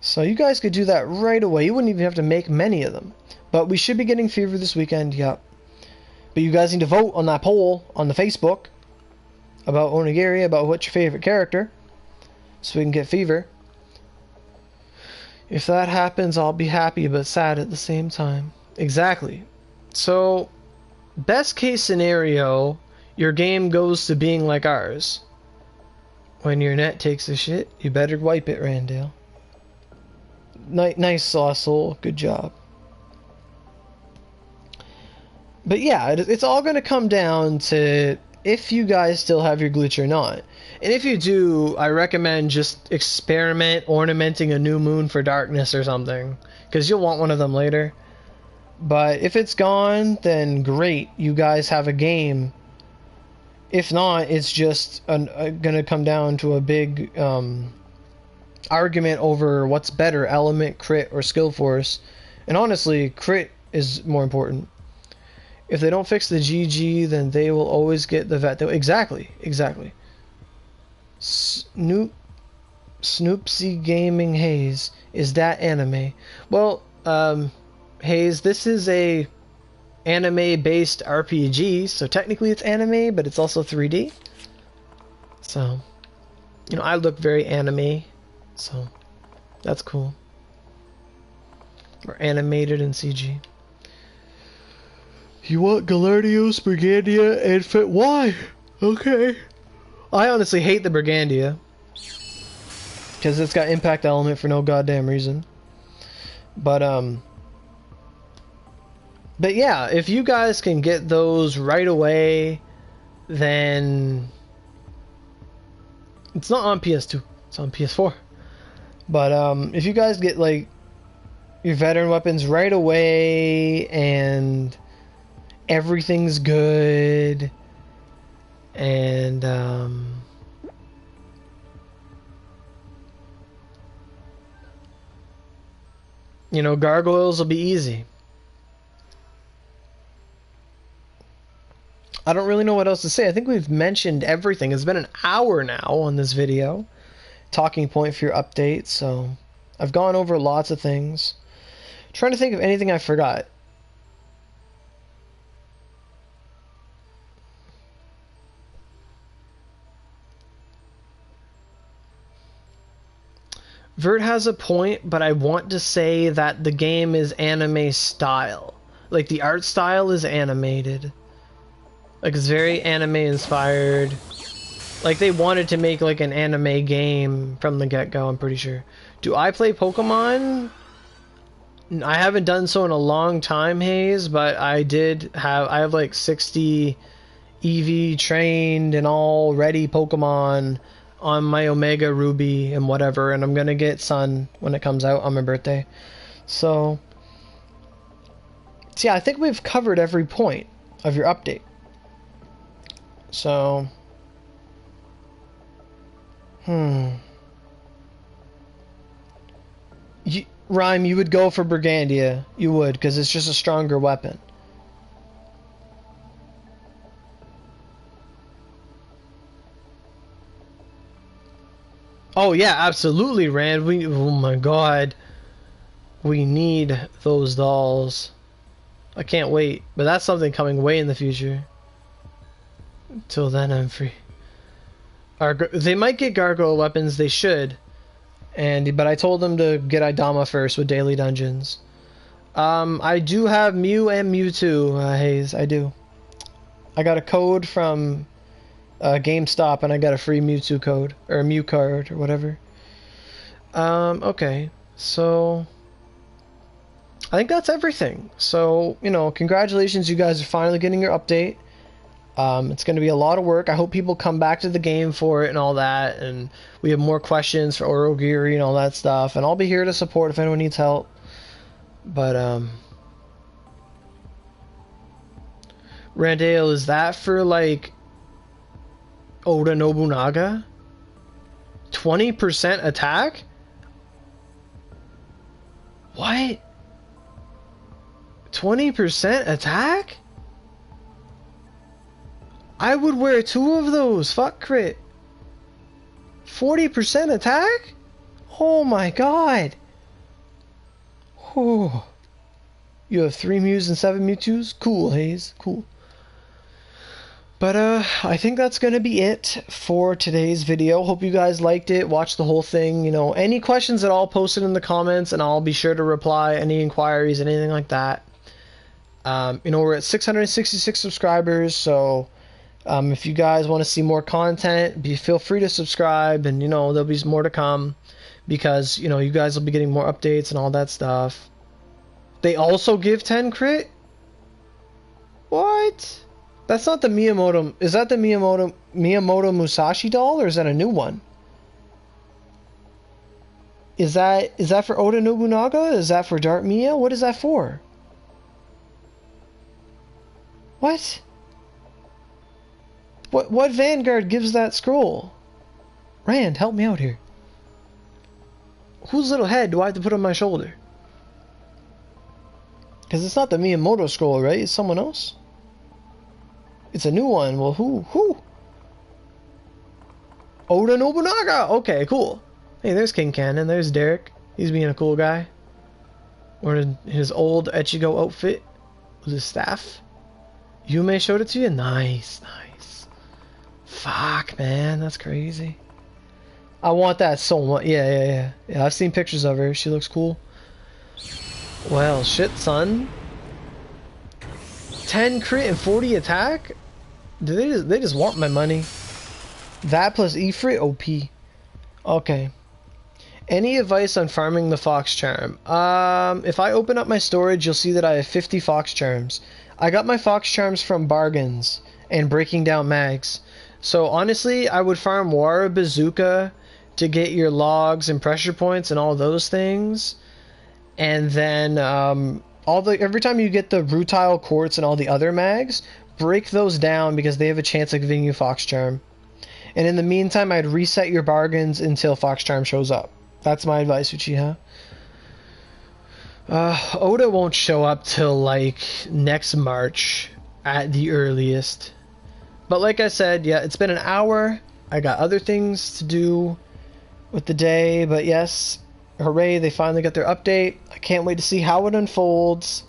So you guys could do that right away. You wouldn't even have to make many of them. But we should be getting Fever this weekend, yep. But you guys need to vote on that poll on the Facebook about Onigiri, about what's your favorite character, so we can get Fever. If that happens, I'll be happy but sad at the same time. Exactly. So, best case scenario, your game goes to being like ours. When your net takes a shit, you better wipe it, Randale. Nice sauce, soul. Good job. But yeah, it's all going to come down to if you guys still have your glitch or not. And if you do, I recommend just experiment ornamenting a new moon for darkness or something, because you'll want one of them later. But if it's gone, then great, you guys have a game. If not, it's just going to come down to a big argument over what's better, element, crit, or skill force. And honestly, crit is more important. If they don't fix the GG, then they will always get the vet. Exactly. Snoopsy Gaming Haze, is that anime? Well, Haze, this is a anime-based RPG, so technically it's anime, but it's also 3D. So, you know, I look very anime, so that's cool. Or animated in CG. You want Gallardios, Brigandia, and Fit? Why? Okay. I honestly hate the Brigandia, because it's got impact element for no goddamn reason. But yeah, if you guys can get those right away, then it's not on PS2, it's on PS4. But if you guys get like your veteran weapons right away and everything's good, and you know, gargoyles will be easy. I don't really know what else to say. I think we've mentioned everything. It's been an hour now on this video. Talking point for your update, so I've gone over lots of things. Trying to think of anything I forgot. Vert has a point, but I want to say that the game is anime style. Like, the art style is animated. Like, it's very anime inspired. Like, they wanted to make, like, an anime game from the get-go, I'm pretty sure. Do I play Pokemon? I haven't done so in a long time, Hayes, but I have, like, 60 EV trained and all ready Pokemon on my Omega Ruby and whatever, and I'm gonna get Sun when it comes out on my birthday. So yeah, I think we've covered every point of your update. So, Rhyme, you would go for Brigandia. You would, because it's just a stronger weapon. Oh yeah, absolutely, Rand. Oh my god. We need those dolls. I can't wait. But that's something coming way in the future. Until then, I'm free. They might get gargoyle weapons, they should. But I told them to get Idama first with daily dungeons. I do have Mew and Mewtwo, Hayes. I do. I got a code from GameStop, and I got a free Mewtwo code, or a Mew card, or whatever. Okay, so I think that's everything. So, you know, congratulations, you guys are finally getting your update. It's going to be a lot of work. I hope people come back to the game for it and all that, and we have more questions for Aurogiri and all that stuff, and I'll be here to support if anyone needs help. But, Randale, is that for, like, Oda Nobunaga? 20% attack? What? 20% attack? I would wear 2 of those. Fuck crit. 40% attack? Oh my god. Oh. You have 3 Mews and 7 Mewtwo's? Cool, Hayes. Cool. But I think that's going to be it for today's video. Hope you guys liked it. Watch the whole thing. You know, any questions at all, post it in the comments, and I'll be sure to reply. Any inquiries, anything like that. You know, we're at 666 subscribers, so if you guys want to see more content, feel free to subscribe, and, you know, there'll be more to come, because, you know, you guys will be getting more updates and all that stuff. They also give 10 crit? What? That's not the Miyamoto. Is that the Miyamoto Musashi doll, or is that a new one? Is that for Oda Nobunaga? Is that for Dark Mia? What is that for? What? What Vanguard gives that scroll? Rand, help me out here. Whose little head do I have to put on my shoulder? Because it's not the Miyamoto scroll, right? It's someone else. It's a new one. Well, who? Oda Nobunaga! Okay, cool. Hey, there's King Cannon. There's Derek. He's being a cool guy. Wearing his old Echigo outfit with his staff. Yume showed it to you? Nice, nice. Fuck, man. That's crazy. I want that so much. Yeah, I've seen pictures of her. She looks cool. Well, shit, son. 10 crit and 40 attack? They just want my money. That plus Ifrit OP. Okay. Any advice on farming the Fox Charm? If I open up my storage, you'll see that I have 50 Fox Charms. I got my Fox Charms from bargains and breaking down mags. So honestly, I would farm Wara Bazooka to get your logs and pressure points and all those things. And then every time you get the Rutile Quartz and all the other mags, break those down because they have a chance of giving you Fox Charm. And in the meantime, I'd reset your bargains until Fox Charm shows up. That's my advice, Uchiha. Oda won't show up till like next March at the earliest. But like I said, yeah, it's been an hour. I got other things to do with the day, but yes, hooray, they finally got their update. I can't wait to see how it unfolds.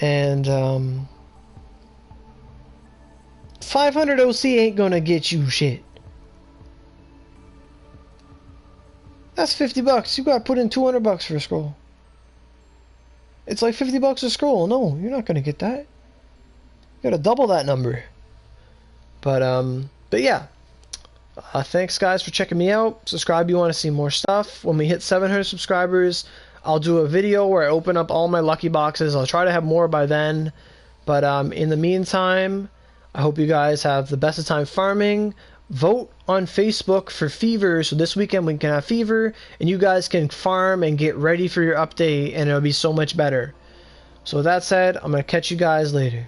And 500 OC ain't gonna get you shit. That's 50 bucks. You gotta put in 200 bucks for a scroll. It's like 50 bucks a scroll. No, you're not gonna get that. You gotta double that number. But yeah. Thanks guys for checking me out. Subscribe if you want to see more stuff. When we hit 700 subscribers, I'll do a video where I open up all my lucky boxes. I'll try to have more by then. But in the meantime, I hope you guys have the best of time farming. Vote on Facebook for Fever, so this weekend we can have Fever, and you guys can farm and get ready for your update, and it'll be so much better. So with that said, I'm going to catch you guys later.